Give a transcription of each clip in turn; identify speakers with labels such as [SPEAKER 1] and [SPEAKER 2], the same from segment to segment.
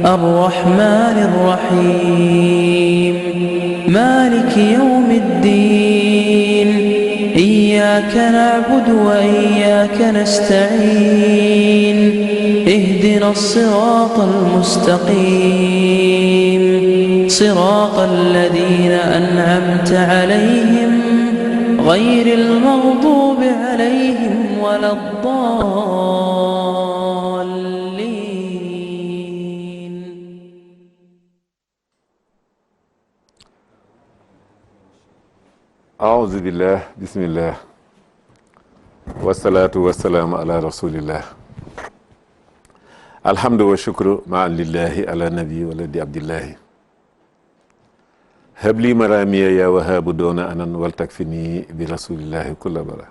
[SPEAKER 1] الرحمن الرحيم مالك يوم الدين إياك نعبد وإياك نستعين اهدنا الصراط المستقيم صراط الذين أنعمت عليهم غير المغضوب عليهم ولا الضالين.
[SPEAKER 2] أعوذ بالله بسم الله والصلاة والسلام على رسول الله الحمد والشكر مع لله على نبي ولد عبد الله هب لي مرامي يا وهاب دون أنا ولتكفني برسول الله كل برا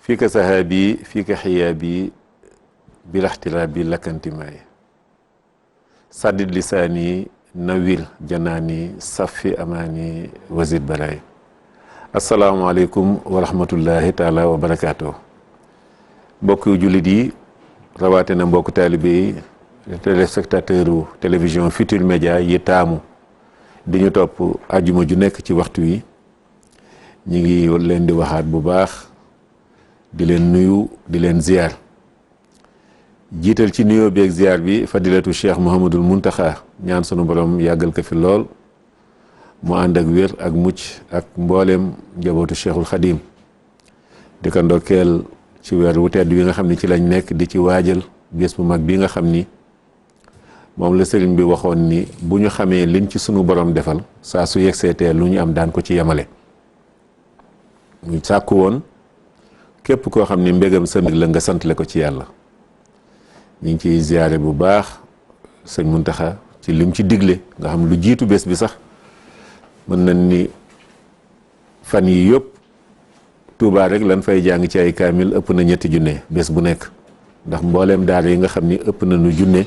[SPEAKER 2] فيك سهابي فيك حيابي بلا احترابي لك انتماي سدد لساني nawir janaani safi amaani wazid baraay asalaamaaleykum wa rahmatullahi taala wa barakaatu mbokki jullit yi rawaate na mbokk taalibe yi téléspectateur u télévision Futurs Médias yi taamu di ñu topp ajuma ju nekk ci waxtu wi ñi ngi leen di waxaat bu baax di leen nuyu di leen ziar jiital ci nuyoo bi ak ziar bi fadilatu cheikh Mouhamadul Muntaxa ñaan sunu borom yàggal ko fi lool mu ànd ak wér ak mucc ak mbooleem njabootu cheikhul xadim di ko ndokkeel ci weer wu tedd wi nga xam ne ci lañ nekk di ci waajal bés bu mag bi nga xam ni moom la sëriñ bi waxoon ni bu ñu xamee liñ ci sunu borom defal saa su yegseetee lu ñu am daan ko ci yemale mu sàkku woon képp koo xam ni mbégam sa mbég la nga santale ko ci yàlla ñu ngi ciy ziyaare bu baax sëñ Muntaxa ci lim ci digle nga xam lu jiitu bés bi sax mën nañ ni fan yi yëpp Tuubaa rek lan fay jàng ci ay kaamil ëpp na 3 junne bés bu nekk ndax mbooleem daara yi nga xam ni ëpp na nu junne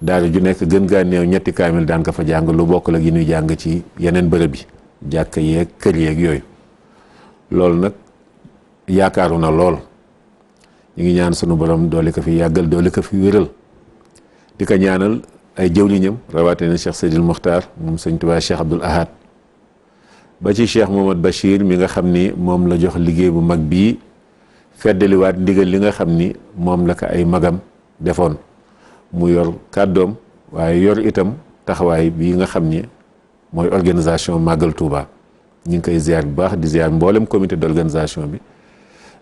[SPEAKER 2] daara ju nekk gën gaa néew 2 kaamil daan ko fa jàng lu bokk la gi ñuy jàng ci yeneen bërëb yi jàkka yeeg kër yeeg yooyu loolu nag yaakaaru na lool ñu ngi ñaan sunu borom doole ko fi yàggal doole ko fi wéral di ko ñaanal ay jëwliñam rawatina Cheikh Seydil Mokhtar moom sëñ Tuubaa Cheikh Abdoul Ahad ba ci Cheikh Mohamad Bachir mi nga xam ni moom la jox liggéey bu mag bii feddaliwaat ndigal li nga xam ni moom la ko ay magam defoon mu yor kàddoom waaye yor itam taxawaay bii nga xam ni mooy organisation Màggal Touba ñu ngi koy ziar bu baax di ziar mboolem comité d'organisation bi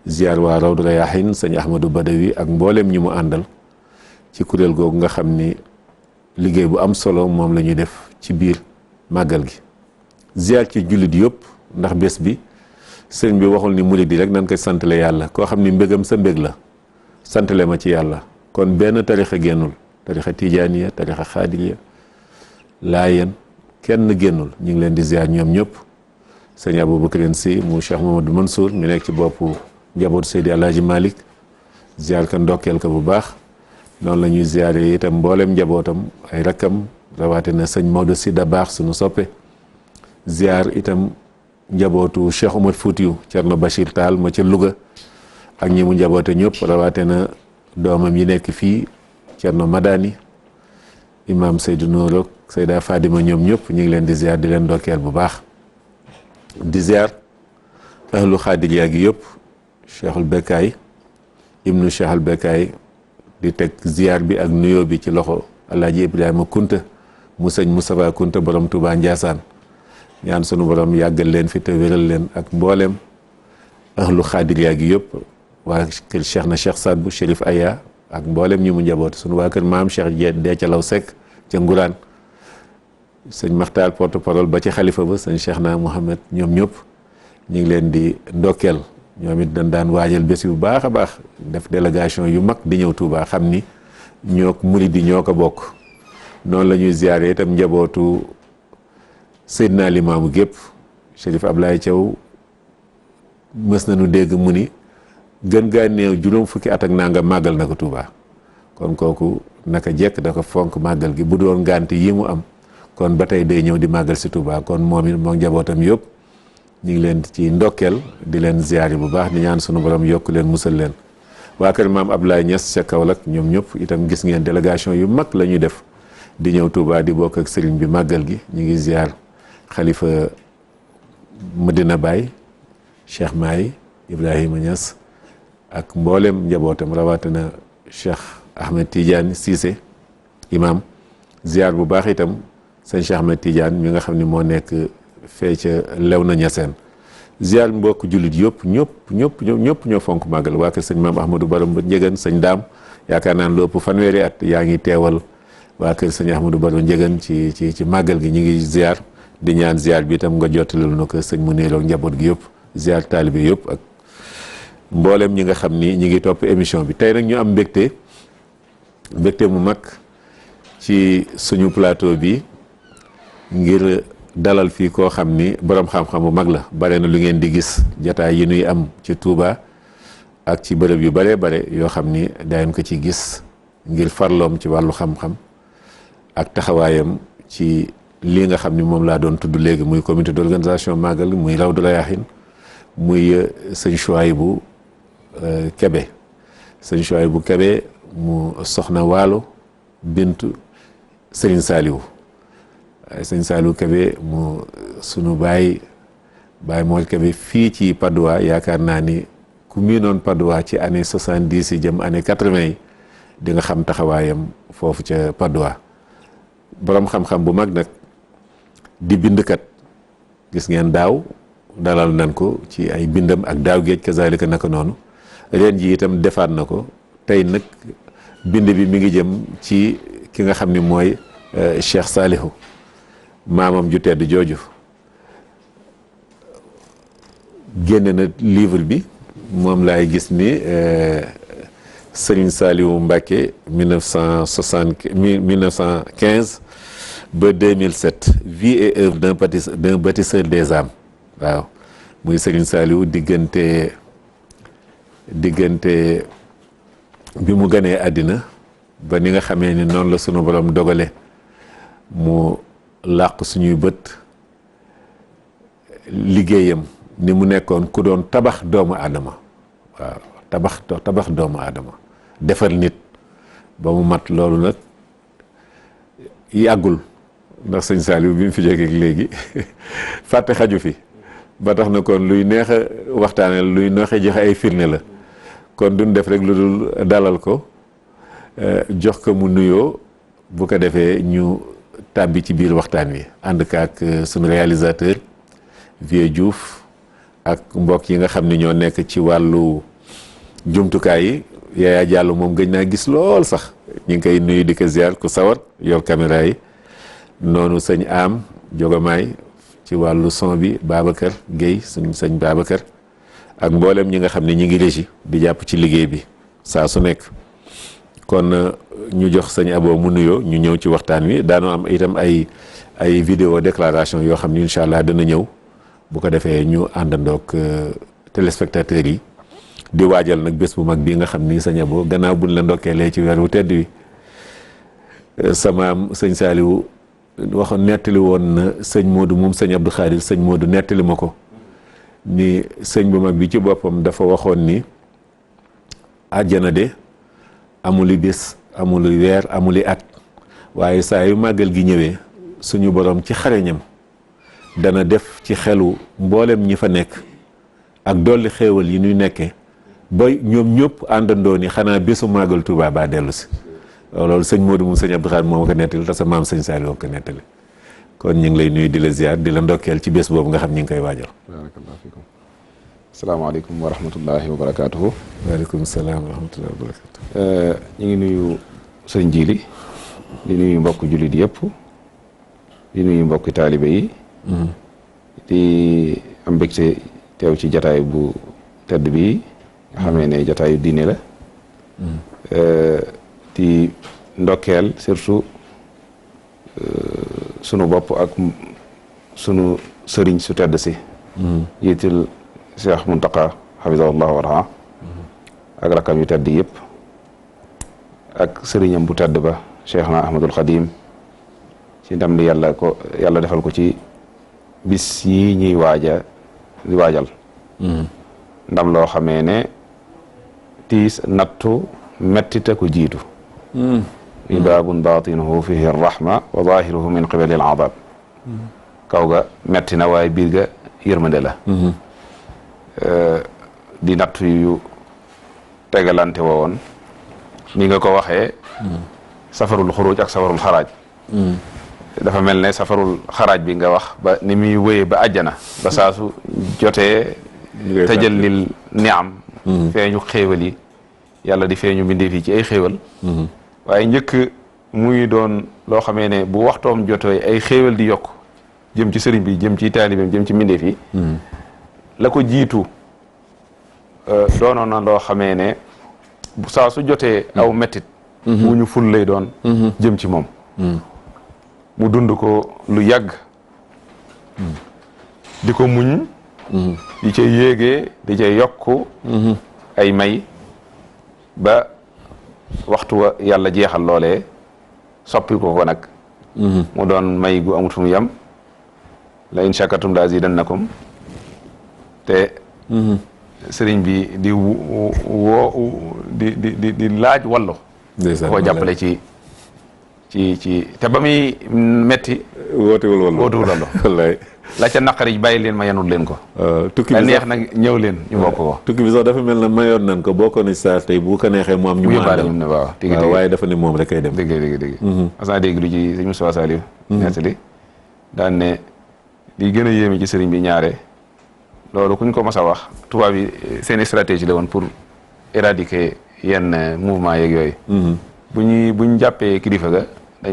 [SPEAKER 2] ziar waa Rawdu Rayaahin sëñ Ahmadou Badawi ak mboolem ñi mu àndal ci kuréel googu nga xam ni liggéey bu am solo moom la ñuy def ci biir màggal gi ziar ci jullit yëpp ndax bés bi sëñ bi waxul ni murid yi rek nañ koy santale yàlla koo xam ni mbégam sa mbég la santale ma ci yàlla kon benn tarixa génnul tarixa tijaaniya tarixa xaadiriya laayeen kenn génnul ñu ngi leen di ziar ñoom ñëpp sëñ Aboubacrine Sy mu Cheikh Mamadou Mansour mi nekk ci boppu njabootu Seydi Alaaji Malick ziar ko ndokkeel ko bu baax noonu la ñuy ziare itam mboolem njabootam ay rakkam rawatina sëñ Maodo Sy Dabakh suñu soppe ziar itam njabootu Cheikh Omar Foutiyou Thierno Bachir Tall ma ca Louga ak ñi mu njaboote ñëpp rawatina doomam yi nekk fii Thierno Madani imam Seydou Nourok Seyda Fadima ñoom ñëpp ñu ngi leen di ziar di leen ndokkeel bu baax di ziar ahlu xaadiriya gi yëpp cheikhul Bekkaay ibnu cheikhul Bekkaay di teg ziar bi ak nuyoo bi ci loxo alaaji Ibrahima Kunta mu sëñ Moustapha Kunta borom Touba Ndiassane ñaan sunu borom yàggal leen fi te wéral leen ak mboolem ahlu xaadiriya gi yëpp waa kër cheikh na cheikh Saad bu Chérif Aya ak mboolem ñi mu njaboot sunu waa kër maam cheikh Deecalaw Seck ca Nguraan sëñ Maxtaar porte parole ba ci xalifa ba sëñ Cheikh na Mouhamed ñoom ñëpp ñu ngi leen di ndokkeel ñoom it dañ daan waajal bés bu baax a baax def délégation yu mag di ñëw Touba xam ni ñoo murid yi ñoo ko bokk noonu la ñuy ziare itam njabootu Seydina Limaamu gépp Chérif Ablaye Thiaw mës nañu dégg mu ni gën gaa néew juróom fukki at ak nangam màggal na ko Touba kon kooku naka jekk da ko fonk màggal gi bu doon ngànt yi mu am kon ba tey day ñëw di màggal si Touba kon moom it moom njabootam yëpp ñu ngi leen ci ndokkeel di leen ziyaari bu baax di ñaan sunu borom yokk leen musal leen waa kër maam Abdoulaye Niass ca Kaolack ñoom ñëpp itam gis ngeen délégation yu mag la ñuy def di ñëw Touba di bokk ak sëriñ bi màggal gi. ñu ngi ziar xalifa Medina Baye Cheikh Mahi Ibrahima Niass ak mboolem njabootam rawatina Cheikh Ahmed Tidiane Cissé imam ziar bu baax itam sëñ Cheikh Ahmed Tidiane mi nga xam ni moo nekk fee ca Léona Niassène ziar mbokk jullit yëpp ñëpp ñoo fonk màggal waa kër sëñ maam Ahmadou Baro Ndiéguène sëñ Daam yaakaar naan lu ëpp fanweeri at yaa ngi teewal waa kër sëñ Ahmadou Baro Ndiéguène ci màggal gi ñu ngi ziar di ñaan ziar bi itam nga jottalul na ko sëñ mu neeloog njaboot gi yëpp ziar taalibe yëpp ak mboolem ñi nga xam ni ñi ngi topp émission bi tey nag ñu am mbégte mu mag ci suñu plateau bi ngir dalal fii koo xam ni borom xam-xam bu mag la bare na lu ngeen di gis jataay yi nuy am ci Touba ak ci bërëb yu bare yoo xam ni daañu ko ci gis ngir farloom ci wàllu xam-xam ak taxawaayam ci lii nga xam ni moom laa doon tudd léegi muy comité d'organisation màggal muy Rawdu Rayaahin muy sëñ Chouaïbou Kébé sëñ Chouaïbou Kébé mu soxna Waalo bintu Serigne Saliou sëñ Saliou Kébé mu sunu baay Mool Kébé fii ci Padoua yaakaar naa ni ku miinoon Padoua ci année 70 yi jëm année 80 yi di nga xam taxawaayam foofu ca Padoua boroom xam-xam bu mag nag di bindkat gis ngeen daaw dalal nan ko ci ay bindam ak daaw géej kazalika naka noonu ren ji itam defaat na ko tey nag bind bi mi ngi jëm ci ki nga xam ni mooy Cheikh Saliou maamam ju tedd jooju génne na livre bi moom laay gis ni Serigne Saliou Mbacké 1915 ba 2007 vie et œuvre d'un bâtisseur des âmes waaw muy Serigne Saliou diggante bi mu ganee àddina ba ni nga xamee ni noonu la sunu borom dogale mu làq suñuy bët liggéeyam ni mu nekkoon ku doon tabax doomu aadama waaw tabax doomu aadama defar nit ba mu mat loolu nag yàggul ndax sëñ Saliou bi mu fi jógee léegi fàtte xaju fi ba tax na kon luy neex a waxtaane luy neexe joxe ay firnde la kon duñ def rek lu dul dalal ko jox ko mu nuyoo bu ko defee ñu tàbbi ci biir waxtaan wi ànd ak sunu réalisateur Vieux Diouf ak mbokk yi nga xam ne ñoo nekk ci wàllu jumtukaay yi Yaya Diallo moom gëj naa gis lool sax ñu ngi koy nuyu di ko ziar ku sawar yor caméra yi noonu sëñ Am Jogomaay ci wàllu son bi Babacar Guèye sëñ Babacar ak mboolem ñi nga xam ne ñi ngi régi di jàpp ci liggéey bi saa su nekk kon ñu jox sëñ Abo mu nuyoo ñu ñëw ci waxtaan wi daanoo am itam ay vidéo déclaration yoo xam ne incha allah dana ñëw bu ko defee ñu àndandoog téléspectateurs yi di waajal nag bés bu mag bii nga xam ni sëñ Abo gannaaw buñ la ndokkeelee ci weer wu tedd wi samaam sëñ Saliou waxoon nettali woon na sëñ Modou moom sëñ Abdou Khadir sëñ Modou nettali ma ko ni sëñ bu mag bi ci boppam dafa waxoon ni àjjana de amuli bés amuli weer amuli at waaye saa yu màggal gi ñëwee suñu borom ci xareñam dana def ci xelu mboolem ñi fa nekk ak dolli xéewal yi ñuy nekkee ba ñoom ñëpp àndandoo ni xanaa bésu màggal Tuubaa baa dellu si loolu sëñ Modou moom sëñ Abdou Khadre moo ko nettali te sa maam sëñ Saliou ko nettali kon ñu ngi lay nuyu di la ziar di la ndokkeel ci bés boobu nga xam ñu ngi koy waajal.
[SPEAKER 3] barakallahu fikum asalaamaaleykum wa rahmatullahi wa barakaatuhu.
[SPEAKER 2] waaleykum salaam wa rahmatullahi wa barakaatuhu.
[SPEAKER 3] ñu ngi nuyu sëñ Jili di nuyu mbokk jullit yëpp di nuyu mbokki taalibe yi. di am mbégte teew ci jataay bu tedd bi nga xamee ne jataayu diine la. di ndokkeel surtout sunu bopp ak sunu sëriñ su tedd si. jiital Cheikh Mountakha hafizahullah wa raa ak rakam yu tedd yëpp ak sëriñam bu tedd ba Cheikhna Ahmadul Khadim ci ndam li yàlla defal ko ci bis yi ñuy waajal ndam loo xamee ne tiis nattu mettita ko jiitu li baabun baatinuhu fihi rahma wa zahiruhu min qibali al adab kaw ga metti na waaye biir ga yërmande la di nattu yu tegalante woon ni nga ko waxee safarul xuruj ak safarul xaraaj dafa mel ne safarul xaraaj bi nga wax ba ni muy wéyee ba àjjana ba saasu jotee tajallil niam feeñu xéewal yi yàlla di feeñu mbindeef yi ci ay xéewal waaye njëkk muy doon loo xamee ne bu waxtoom jotee ay xéewal di yokk jëm ci sëriñ bi jëm ci taalibeem jëm ci mbindeef yi la ko jiitu doonoon na loo xamee ne saa su jotee aw mettit wu ñu ful lay doon jëm ci moom mu dund ko lu yàgg di ko muñ di ca yéegee di ca yokku ay may ba waxtu wa yàlla jeexal loolee soppi ko nag mu doon may gu amut fu mu yem la in shakartum la azidannakum te sëriñ bi di di laaj wallu ko jàppale ci te ba muy metti
[SPEAKER 2] wootewul
[SPEAKER 3] wallu
[SPEAKER 2] wallaay
[SPEAKER 3] la ca naqari bàyyi leen ma yanul leen ko
[SPEAKER 2] tukki bi
[SPEAKER 3] neex nag ñëw leen ñu bokk ko
[SPEAKER 2] tukki bi sax dafa mel na mayoon nan ko boo ko ne saa tey bu ko neexee mu am ñu
[SPEAKER 3] yóbbaale ne waaw
[SPEAKER 2] waaye dafa ne moom rek kay dem
[SPEAKER 3] dégg asan dégg lu ci sëñ Moustapha Saliou nettali daan ne li gën a yéeme ci sëriñ bi ñaare loolu kuñ ko mas a wax tubaab yi seen stratégie la woon pour éradiquer yenn mouvement yeeg yooyu buñ jàppee kilifa ga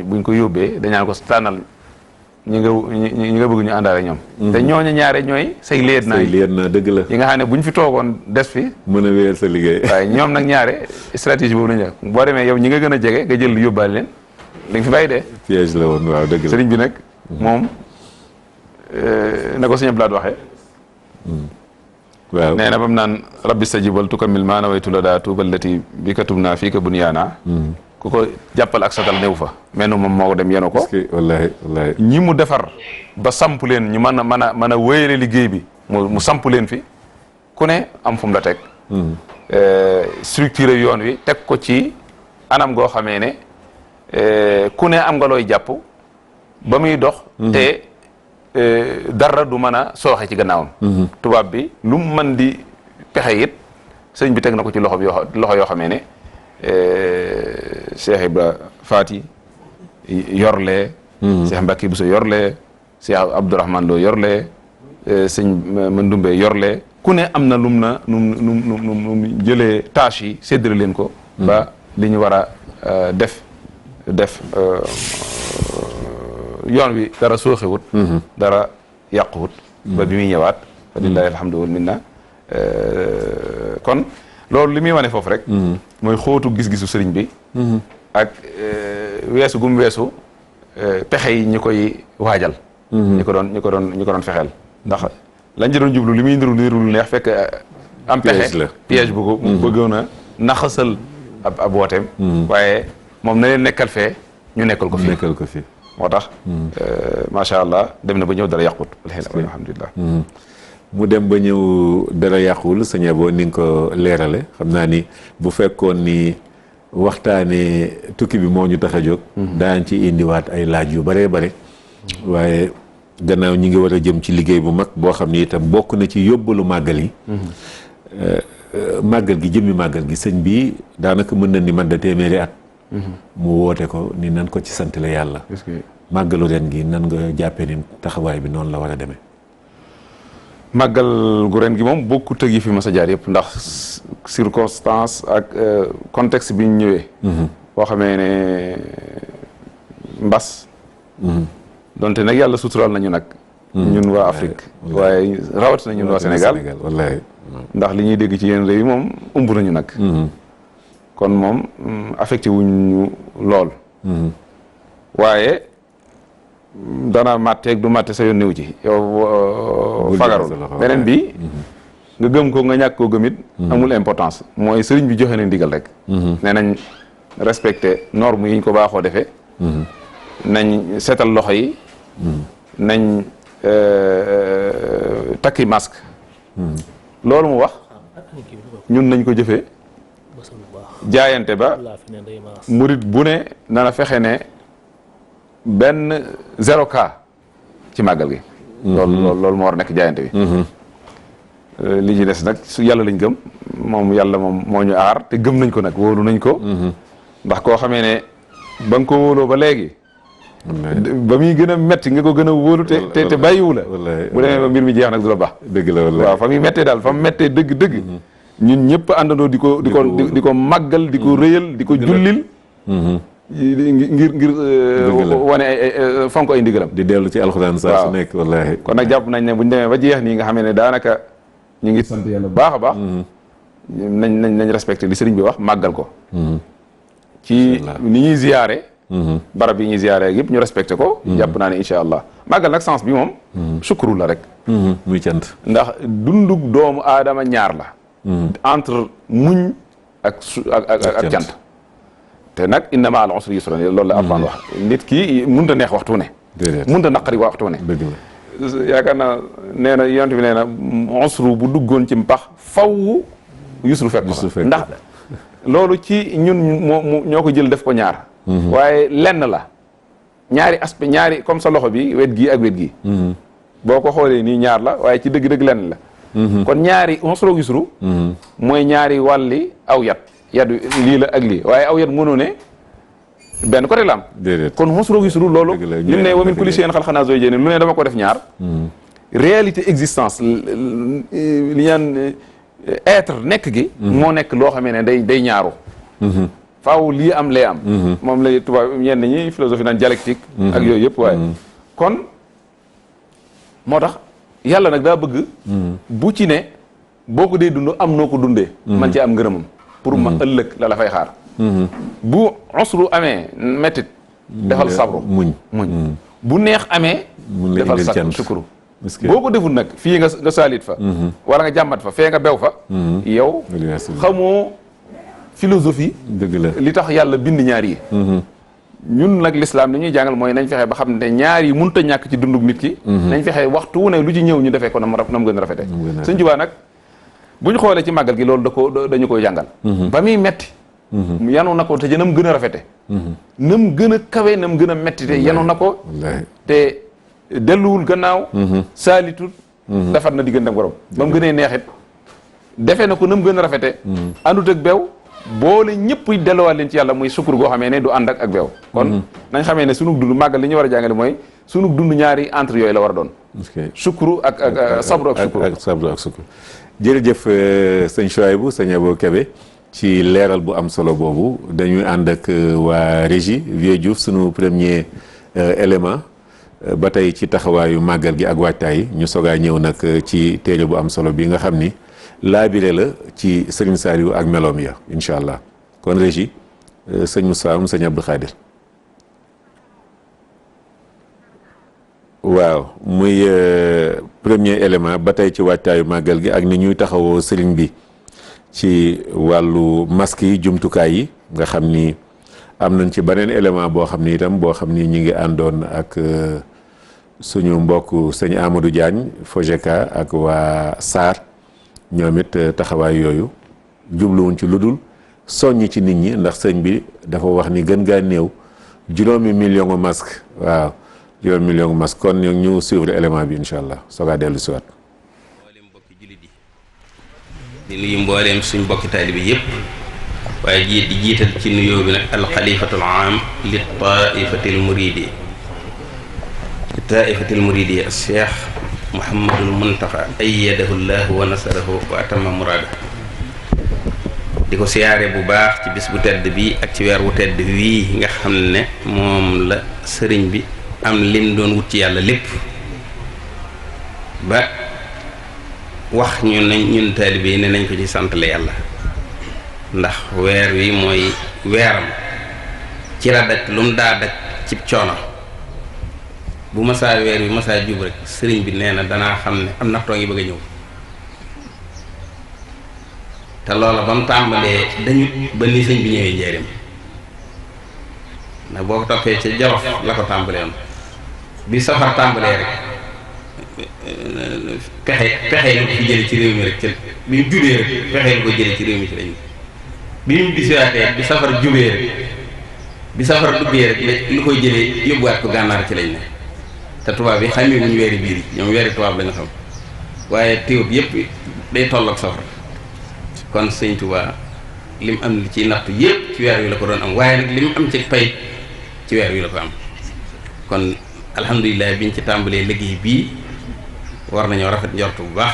[SPEAKER 3] buñ ko yóbbee dañaan ko tànnal ñi nga bëgg ñu àndaale ñoom te ñooñu ñaare ñooy say liet na
[SPEAKER 2] dëgg la
[SPEAKER 3] yi nga xam ne buñ fi toogoon des fi
[SPEAKER 2] mën a wéyal sa liggéey
[SPEAKER 3] waaye ñoom nag ñaare stratégie boobu lañu boo demee yow ñi nga gën a jege nga jël yóbbaale leen da nga fi bàyyi dee
[SPEAKER 2] piège la woon waaw dëgg la
[SPEAKER 3] sëriñ bi nag moom na ko sëñ Abdoulaye waxee
[SPEAKER 2] waaw
[SPEAKER 3] nee na bam naan rabbi stajibal tukammil maa nawaytu la daa tuuballati bi katub naa fii ka bunyaana ku ko jàppal ak satal néew fa menu moom moo dem yenu ko
[SPEAKER 2] wallaahi wallaahi
[SPEAKER 3] ñi mu defar ba samp leen ñu mën a wéyale liggéey bi mu samp leen fi ku ne am fu mu la teg structuré yoon wi teg ko ci anam goo xamee ne ku ne am nga looy jàpp ba muy dox te dara du mën a sooxe ci gannaawam tubaab bi lu mu mën di pexe it sëñ bi teg na ko ci loxo yoo xamee ne Cheikh Ibra Faati yorlee Cheikh Mbacke Bousso yorlee Cheikh Abdourahmane Lo yorlee sëñ Mandumbe yorlee ku ne am na num jëlee tâche yi séddale leen ko ba li ñu war a def yoon wi dara sooxewut dara yàquwut ba bi muy ñëwaat fa lillahi alhamdu wal minna kon loolu li muy wane foofu rek mooy xóotu gis-gisu sëriñ bi ak weesu gum weesu pexe yi ñi koy waajal ñi ko doon fexeel ndax lañ ci doon jublu li muy niru lu neex fekk am pexe piège bu ko bëggoon a naxasal ab wooteem waaye moom na leen nekkal fee ñu nekkal ko fi moo tax macha allah dem na ba ñëw dara yàqut alhamdulilah
[SPEAKER 2] mu dem ba ñëw dara yàquwul sëñ Abo ni nga ko leerale xam naa ni bu fekkoon ni waxtaanee tukki bi moo ñu tax a jóg daan ci indiwaat ay laaj yu bëree bare waaye gannaaw ñi ngi war a jëm ci liggéey bu mag boo xam ni itam bokk na ci yóbbalu màggal yi màggal gi jëmmi màggal gi sëñ bi daanaka mën na ni man da téeméeri at mu woote ko ni nan ko ci sant la yàlla màggalu ren gi nan nga jàppee ni taxawaay bi noonu la war a demee
[SPEAKER 3] màggal gu ren gi moom bokkut ak yi fi mas a jaar yëpp ndax circonstance ak contexte bi ñu ñëwee boo xamee ne mbas donte nag yàlla suturaal nañu nag ñun waa Afrique waaye rawatina ñun waa Sénégal
[SPEAKER 2] wallaahi
[SPEAKER 3] ndax li ñuy dégg ci yenn réew yi moom ëmb nañu nag kon moom affecté wuñu lool waaye dana màtteeg du màtte sa yoon néew ci yow fagarul beneen bi nga gëm ko nga ñàkk koo gëmit amul importance mooy sëriñ bi joxe na ndigal rek nee nañ respecté norme yi ñu ko baaxoo defee nañ seetal loxo yi nañ takki masque loolu mu wax ñun nañ ko jëfee jaayante ba murit bu ne nana fexe ne benn 0 cas ci màggal gi. loolu moo war a nekk jaayante bi. li ci des nag su yàlla lañ gëm moom yàlla moom moo ñu aar te gëm nañ ko nag wóolu nañ ko. ndax koo xamee ne ba nga ko wóoloo ba léegi. ba muy gën a metti nga ko gën a wóolu te bàyyiwu la. bu demee ba mbir mi jeex nag du la baax. dëgg la wallaahi waaw fa muy mettee daal fa mu mettee dëgg. ñun ñëpp àndandoo di ko màggal di ko rëyal di ko jullil. ngir wane ay fonk ay ndigalam. di dellu ci alxuraan saa su nekk wallaahi. kon nag jàpp nañ ne buñ demee ba jeex nii nga xamee ne daanaka ñu ngi sant yàlla baax a baax. nañ respecté li sëriñ bi wax màggal ko. ci ni ñuy ziyaare. barab yi ñuy ziyaare yëpp ñu respecté ko. jàpp naa ne incha allah màggal nag sens bi moom. sukuru la rek. muy cant. ndax dundug doomu aadama ñaar la. entre muñ ak cant. te nag inna ma al usri yusran loolu la Alxuraan wax nit ki mënut a neex waxtu ne. déedéet mënut a naqari waxtu ne. dëgg la yaakaar naa nee na yonent bi nee na usru bu duggoon ci mpax faw yusru fekk ko ndax loolu ci ñun ñoo ko jël def ko ñaar. waaye lenn la ñaari aspect ñaari comme sa loxo bi wet gii ak wet gii. boo ko xoolee nii ñaar la waaye ci dëgg-dëgg lenn la. kon ñaari usru yusru mooy ñaari wàlli aw yat. yadu lii la ak lii waaye aw yat mënoo ne benn côté la am. déedéet kon mosuro gisuru loolu. li mu ne wa min kulli shay'in xalaqnaa zawjayni lu ne dama ko def ñaar. réalité existence li ñaan être nekk gi. moo nekk loo xamee ne day ñaaru. faaw lii am lee am. moom lay tubaab ñenn ñi philosophie naan dialectique. ak yooyu yëpp waaye. kon moo tax yàlla nag daa bëgg. bu ci ne boo ko dee dund am noo ko dundee. man ci am ngërëmam. pour ma ëllëg la fay xaar. bu usru amee mettit defal sabru muñ bu neex amee defal sukuru boo ko deful nag fii nga saalit fa wala nga jàmbat fa fee nga bew fa yow xamoo philosophie dëgg la li tax yàlla bind ñaar yi ñun nag l'islam li ñuy jàngal mooy nañ fexe ba xam ne ñaar yi mënut a ñàkk ci dundug nit ki nañ fexe waxtu wu ne lu ci ñëw ñu defee ko na mu gën a rafete Sëñ Tuubaa nag bu ñu xoolee ci màggal gi loolu dañu koy jàngal ba muy metti yanu na ko te nam gën a rafete nam gën a kawe nam gën a metti te yanu na ko te delluwul gannaaw saalitul defar na diggante ak borom ba mu gënee neexit defee na ko nam gën a rafete àndut ak beew boole ñëpp delluwaat leen ci yàlla muy sukkur goo xamee ne du ànd ak beew kon nañ xamee ne sunu dund màggal li ñu war a jàngale mooy sunu dund ñaari entre yooyu la war a doon sukkuru ak sabru ak sukkur jërëjëf sëñ Chouaïbou sëñ Abo Kébé ci leeral bu am solo boobu dañuy ànd ak waa régie Vieux Diouf sunu premier élément ba tey ci taxawaayu màggal gi ak waajtaay yi ñu sogaa ñëw nag ci téere bu am solo bi nga xam ni laabire la ci sëriñ Saliou ak meloom ya incha allah kon régie sëñ Moussa sëñ Abdou Khadir waaw muy premier élément ba tey ci waajtaayu màggal gi ak ni ñuy taxawoo sëriñ bi ci wàllu masque yi jumtukaay yi nga xam ni am nañ ci beneen élément boo xam ni itam boo xam ni ñi ngi àndoon ak suñu mbokk sëñ Amadou Diagne Fojeka ak waa SAR ñoom it taxawaay yooyu jubluwuñ ci lu dul soññ ci nit ñi ndax sëñ bi dafa wax ni gën gaa néew juróomi million masque waaw juróomi million masque kon ñu suivre élément bi incha allah soogaa dellu si waat
[SPEAKER 4] mboolem mbokki jullit yi di nuyu mbooleem suñ mbokki taalibe bi yëpp waaye di jiital ci nuyoo bi nag alxalifatul aam li taifatil muridi cheikh Mouhamadul Muntaxa ayyadahu llahu wa nasarahu wa atama murada di ko siyaare bu baax ci bis bu tedd bi ak ci weer wu tedd wii nga xam ne moom la sëriñ bi am lim doon wut ci yàlla lépp ba wax ñun taalibe yi ne nañ ko ci santale yàlla ndax weer wi mooy weeram ci la daj lu mu daa daj ci coono bu masaa weer wi masaa jub rek sëriñ bi nee na danaa xam ne am naftoo ngi bëgg a ñëw te loola ba mu tàmbalee dañu ba ni sëñ bi ñëwee njëriñ ndax boo ko toppee ca Jolof la ko tàmbalee woon bi safar tàmbalee rek pexe lu ko fi jële ci réew mi rek bi mu judee rek pexe lu ko jële ci réew mi ci lañu bi ñu bisiwaatee bi safar jubee rek bi safar duggee rek lu koy jëlee yóbbuwaat ko gànnaar ci lañ ne te tubaab yi xamee wuñu weeri biir yi ñoom weeri tubaab lañu xam waaye teewut yëpp day toll ak safar kon sëñ Tuubaa lim am li ci nattu yëpp ci weer wi la ko doon am waaye nag lim am ci pay ci weer wi la ko am kon alhamdulilah biñ ci tàmbalee liggéey bii war nañoo rafet njort bu baax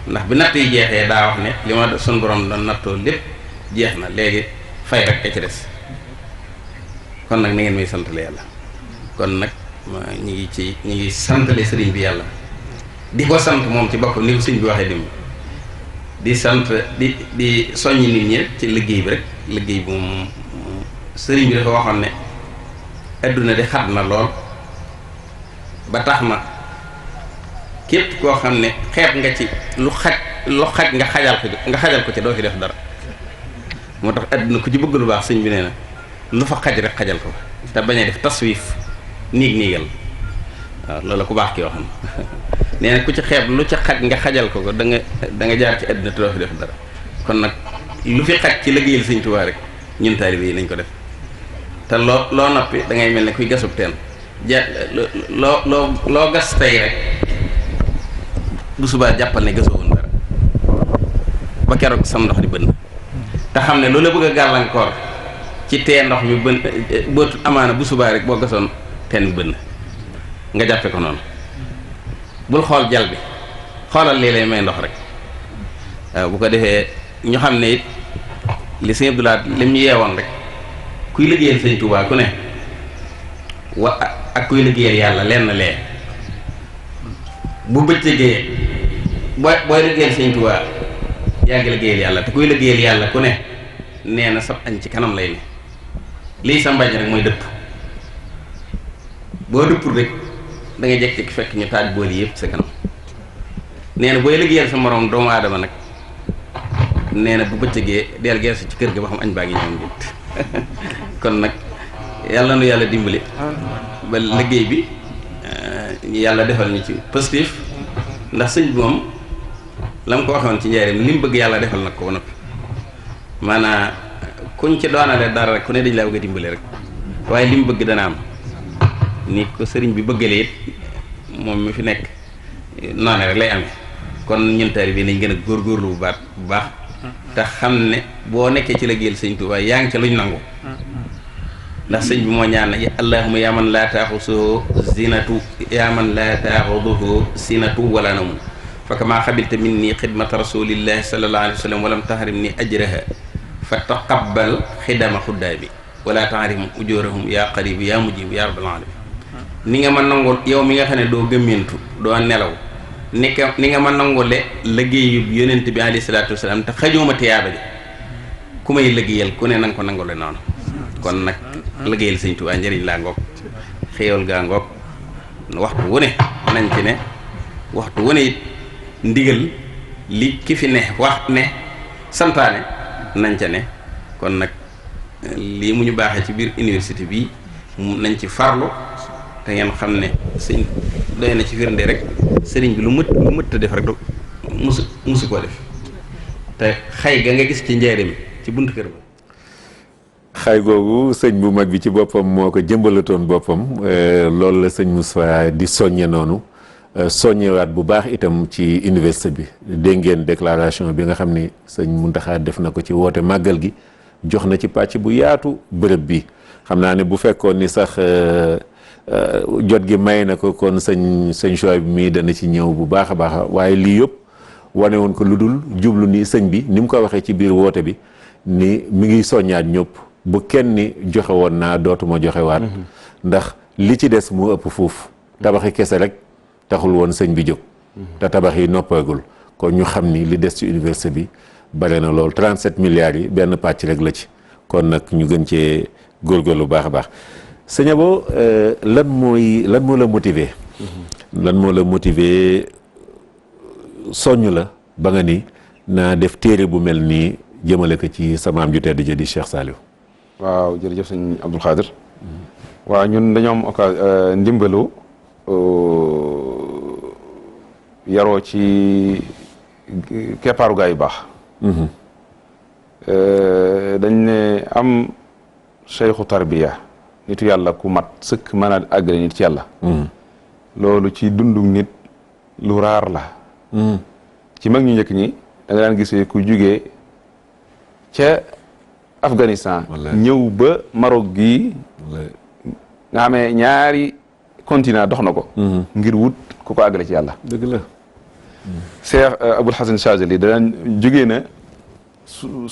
[SPEAKER 4] ndax bi natt yi jeexee daa wax ne li ma sun borom doon nattoo lépp jeex na léegi fay rek a ci des kon nag na ngeen may santale yàlla kon nag ñu ngi santale sëriñ bi yàlla di ko sant moom ci boppam ni ko sëriñ bi waxee dim di sant di soññi nit ñi ci liggéey bi rek liggéey bi moom sëriñ bi dafa waxoon ne adduna di xat na lool ba tax na képp koo xam ne xeeb nga ci lu xaj nga xajal ko ci doo fi def dara moo tax adduna ku ci bëgg lu baax sëñ bi nee na lu fa xaj rek xajal ko te bañ a def taswif niigal waaw loolu ku baax ki waxam nee na ku ci xeeb lu ci xaj nga xajal ko da nga jaar ci adduna te doo fi def dara kon nag lu fi xaj ci liggéeyal sëñ Tuubaa rek ñun taalibe yi nañ ko def te loo noppi da ngay mel ne kuy gasub teen loo gas tey rek bu subaa jàppal ne gasoo woon dara ba keroog sam ndox di bënn te xam ne loolu la bëgg a gàllankoor ci tee ndox mi bën bootu amaana bu subaa rek boo gasoon teen bi bënn nga jàppe ko noonu bul xool jal bi xoolal lii lay may ndox rek waaw bu ko defee ñu xam ne it li sëñ Abdoulaye lim ñu yeewoon rek kuy liggéeyal sëñ Tuubaa ku ne ak kuy liggéeyal yàlla lenn lee bu bëccëgee booy liggéeyal sëñ Tuubaa yaa ngi liggéeyal yàlla te kuy liggéeyal yàlla ku ne nee na sab añ ci kanam lay ne lii sa mbañ rek mooy dëpp boo dëppul rek da nga jekk ci fekk ñu taaj bool yi yëpp sa kanam nee na booy liggéeyal sa moroom doomu aadama nag nee na bu bëccëgee del geesu ci kër ga ba xam añ baa ngi ñëwoon dit kon nag yàlla nu yàlla dimbali ba liggéey bi yàlla defal ñu ci positif ndax sëñ bi moom la mu ko waxoon ci njaareem li mu bëgg yàlla defal nag ko ba noppi maanaam kuñ ci doonale dara rek ku ne dañ laa bëgg a dimbali rek waaye li mu bëgg dana am ni ko sëriñ bi bëggale it moom mi fi nekk noone rek lay amee kon ñun taalibe bi nañ gën a góorgóorlu bu baax te xam ne boo nekkee ci liggéeyal sëñ Tuubaa yaa ngi ca luñ nangu ndax sëñ bi moo ñaan allahumma yaa man laa taaxusuhu zinatu yaa man laa taaxuduhu sinatu wala nawmun fa kamaa xabilta minni xidmata rasulillahi sallallahu alayhi wa sallam walam tahrim ni ajraha fa taqabbal xidama xuddaami wala tahrim ujurahum yaa qarib yaa mujib yaa rabbal alamin ni nga ma nangul yow mi nga xam ne doo gëmmentu doo nelaw ni nga ma nangule liggéeyu yonent bi alayhi salaatu wasalaam te xajooma tiyaaba ji ku may liggéeyal ku ne nanga ko nangule noonu kon nag liggéeyal sëñ Tuubaa njëriñ laa ngoog xéewal gaa ngoog waxtu wu ne nañ ci ne waxtu wu ne it ndigal li ki fi ne wax ne santaane nañ ca ne kon nag lii mu ñu baaxee ci biir université bi nañ ci farlu te ngeen xam ne sëñ doy na ci firnde rek sëriñ bi lu mët a def rek du musu koo def te xay ga nga gis ci njaareem ci buntu kër ba
[SPEAKER 2] xay googu sëñ bu mag bi ci boppam moo ko jëmbalatoon boppam loolu la sëñ Moussa di soññe noonu soññewaat bu baax itam ci université bi dégg ngeen déclaration bi nga xam ni sëñ Mountakha def na ko ci woote màggal gi jox na ci pàcc bu yaatu bërëb bi xam naa ne bu fekkoon ni sax jot gi may na ko kon sëñ Chouaib bi mii dana ci ñëw bu baax a baax waaye lii yëpp wane woon ko lu dul jublu ni sëñ bi ni mu ko waxee ci biir woote bi ni mi ngi soññaat ñëpp bu kenn ni joxe woon naa dootuma joxewaat ndax li ci des mu ëpp fuuf tabaxi kese rek taxul woon sëñ bi jóg te tabax yi noppeegul kon ñu xam ni li des ci université bi bare na lool 37 milliards yi benn pàcc rek la ci kon nag ñu gën cee góorgóorlu baax a baax sëñ Abo lan moo la motiver lan moo la motiver soññ la ba nga ni naa def téere bu mel nii jëmale ko ci sa maam ju tedd ja di Cheikh Saliou.
[SPEAKER 3] waaw jërëjëf sëñ Abdul Xaadir waaw ñun dañoo am occasion ndimbalu yaroo ci keppaaru gaa yu baax dañ ne am cheikhu tarbiya nitu yàlla ku mat sëkk mën a àggale nit ci yàlla loolu ci dundug nit lu raar la ci mag ñu njëkk ñi da nga daan gisee ku jugee ca Afghanistan ñëw ba Maroc gii nga xamee ñaari continent dox na ko ngir wut ku ko àggale ci yàlla
[SPEAKER 2] dëgg la
[SPEAKER 3] Cheikh Abul Hasan Chazali daan jógee na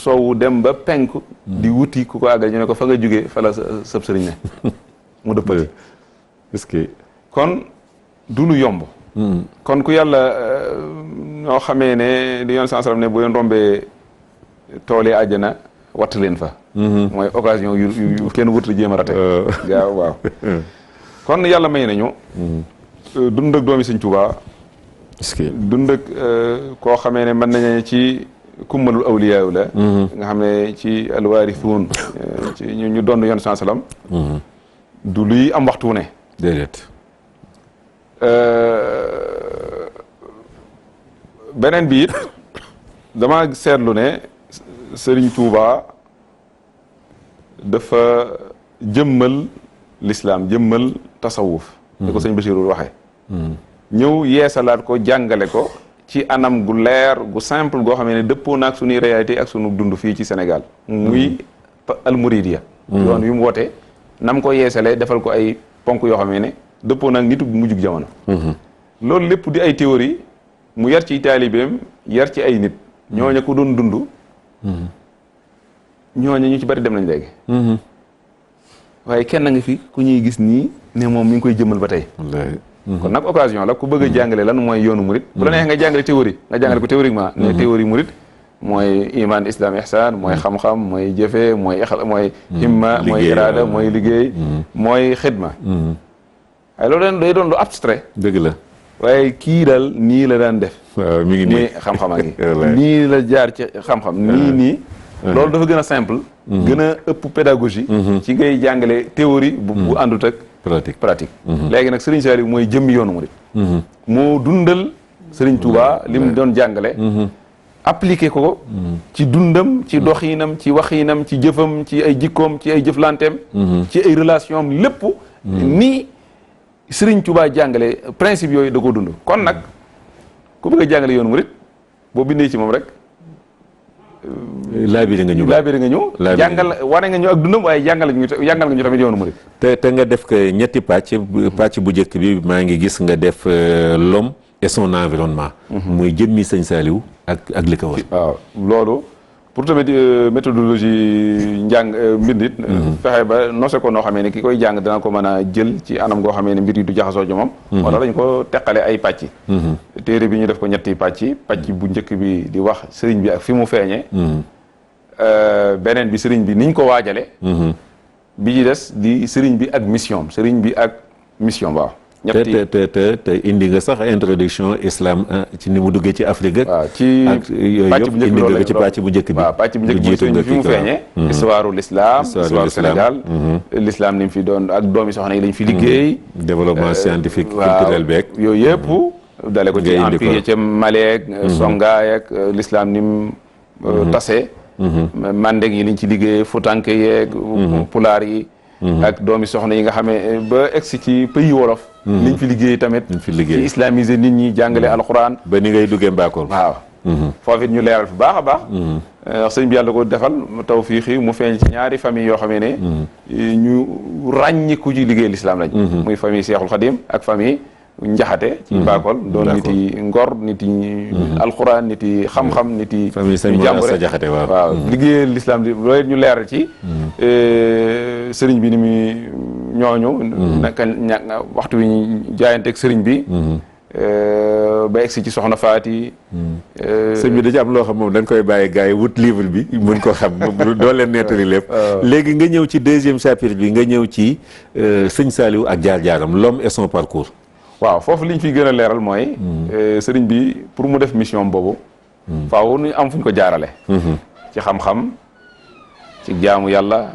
[SPEAKER 3] soowu dem ba penk di wuti ku ko àggale ñu ne ko fa nga jógee fa la sëb sëriñ ne mu dëppati
[SPEAKER 2] est-ce que
[SPEAKER 3] kon du lu yomb kon ku yàlla ñoo xamee ne di yoon sallam ne bu leen rombee tool yi àjjana watt leen fa mooy occasion yu kenn wut la jéem a rate gaaw waaw kon yàlla may nañu dund ak doomi Sëñ Tuubaa
[SPEAKER 2] est-ce que
[SPEAKER 3] dund ak koo xamee ne mën nañu ci kummalul awliyaaw la nga xam ne ci alwaarisuun ci ñu doon yoon sallam du luy am waxtu ne
[SPEAKER 2] déedéet
[SPEAKER 3] beneen bi it dama seetlu ne Sëriñ Tuubaa dafa jëmmal lislaam jëmmal tasawuf di ko sëñ Bachirou waxee ñëw yeesalaat ko jàngale ko ci anam gu leer gu simple goo xam ne dëppoo naag suñuy réalité ak suñu dund fii ci Sénégal muy almuridiya yoon yu mu woote nam ko yeesalee defal ko ay ponk yoo xam ne dëppoo naag nitu mujjug jamono loolu lépp di ay théorie mu yar ci taalibeem yar ci ay nit ñooña ko doon dund ñooña ñu ci bari dem nañ léegi waaye kenn nga fi ku ñuy gis nii ne moom mi ngi koy jëmmal ba tey kon nag occasion la ku bëgg a jàngale lan mooy yoonu murit bu la neexee nga jàngale théorie nga jàngale ko théoriquement ne théorie murit mooy iman islam ihsan mooy xam-xam mooy jëfe mooy himma mooy iraada mooy liggéey mooy xidma waaye loolu day doon lu abstrait
[SPEAKER 2] dëgg la
[SPEAKER 3] waaye kii daal nii la daan def
[SPEAKER 2] waaw mi ngi
[SPEAKER 3] nii xam-xam a ngi nii la jaar ci xam-xam nii loolu dafa gën a simple gën a ëpp pédagogie ci ngay jàngale théorie bu àndut ak pratique léegi nag Serigne Saliou mooy jëmmi yoonu murit moo dundal Serigne Touba li mu doon jàngale appliqué ko ci dundam ci doxinam ci waxinam ci jëfam ci ay jikkoom ci ay jëflanteem ci ay relation am lépp nii Serigne Touba jàngale principe yooyu da koo dund kon nag ku bëgg a jàngale yoonu murit boo bindee ci moom rek
[SPEAKER 2] laabire nga ñu
[SPEAKER 3] jàngal wane nga ñu ak dundam waaye jàngal nga ñu tamit yoonu murit
[SPEAKER 2] te nga def ko ñetti pàcc bu njëkk bi maa ngi gis nga def l'homme et son environnement muy jëmmi Sëñ Saliou ak li ko war
[SPEAKER 3] waaw loolu pour tamit méthodologie njàng mbindit fexe ba nose ko noo xamee ne ki koy jàng dana ko mën a jël ci anam goo xamee ne mbir yi du jaxasoo ci moom wala dañ ko teqale ay pàcc téere bi ñu def ko ñetti pàcc bu njëkk bi di wax sëriñ bi ak fi mu feeñee beneen bi sëriñ bi niñ ko waajale bi ci des di sëriñ bi ak mission waaw
[SPEAKER 2] te indi nga sax introduction islam ci ni mu duggee ci Afrique
[SPEAKER 3] waaw ci pàcc bu njëkk
[SPEAKER 2] indi nga ci pàcc bu njëkk bi
[SPEAKER 3] waaw pàcc bu njëkk bi sëriñ bi fi mu feeñee histoire l'islam histoire Sénégal l'islam ni mu fi doon ak doomi soxna yi lañ fi liggéey
[SPEAKER 2] développement scientifique culturel beeg
[SPEAKER 3] yooyu yëpp dale ko ci empire ca Maleek Songaay ak l'islam ni mu tasee mandeng yi liñ ci liggéey futanke yeeg pulaar yi ak doomi soxna yi nga xamee ba egsi ci pays wolof liñ fi liggéey tamit ci islamiser nit ñi jàngale alxuraan
[SPEAKER 2] ba ni ngay duggee Mbakol
[SPEAKER 3] waaw foofu it ñu leeral fu baax a baax ndax sëñ bi yàlla ko defal tawfiixi mu feeñ ci ñaari famille yoo xamee ne ñu ràññiku ci liggéey l'islam lañ muy famille Seexul Xadim ak famille Njaxate ci Mbakol doon nit yi ngor nit yi alxuraan nit yi xam-xam nit yi ñu jàmbure waaw liggéey l'islam di loolu ñu leeral ci sëriñ bi ni muy ñooñu naka waxtu wi ñu jaayanteeg sëriñ bi ba egsi ci soxna Faati
[SPEAKER 2] sëñ bi da ci am loo xam moom dañ koy bàyyi gars yi wut livre bi mën ko xam doo leen nettali lépp léegi nga ñëw ci deuxième chapitre bi nga ñëw ci sëñ Saliou ak jaar-jaaram l'homme et son parcours
[SPEAKER 3] waaw foofu liñ fiy gën a leeral mooy sëriñ bi pour mu def mission boobu faaw ñu am fuñ ko jaarale ci xam-xam ci jaamu yàlla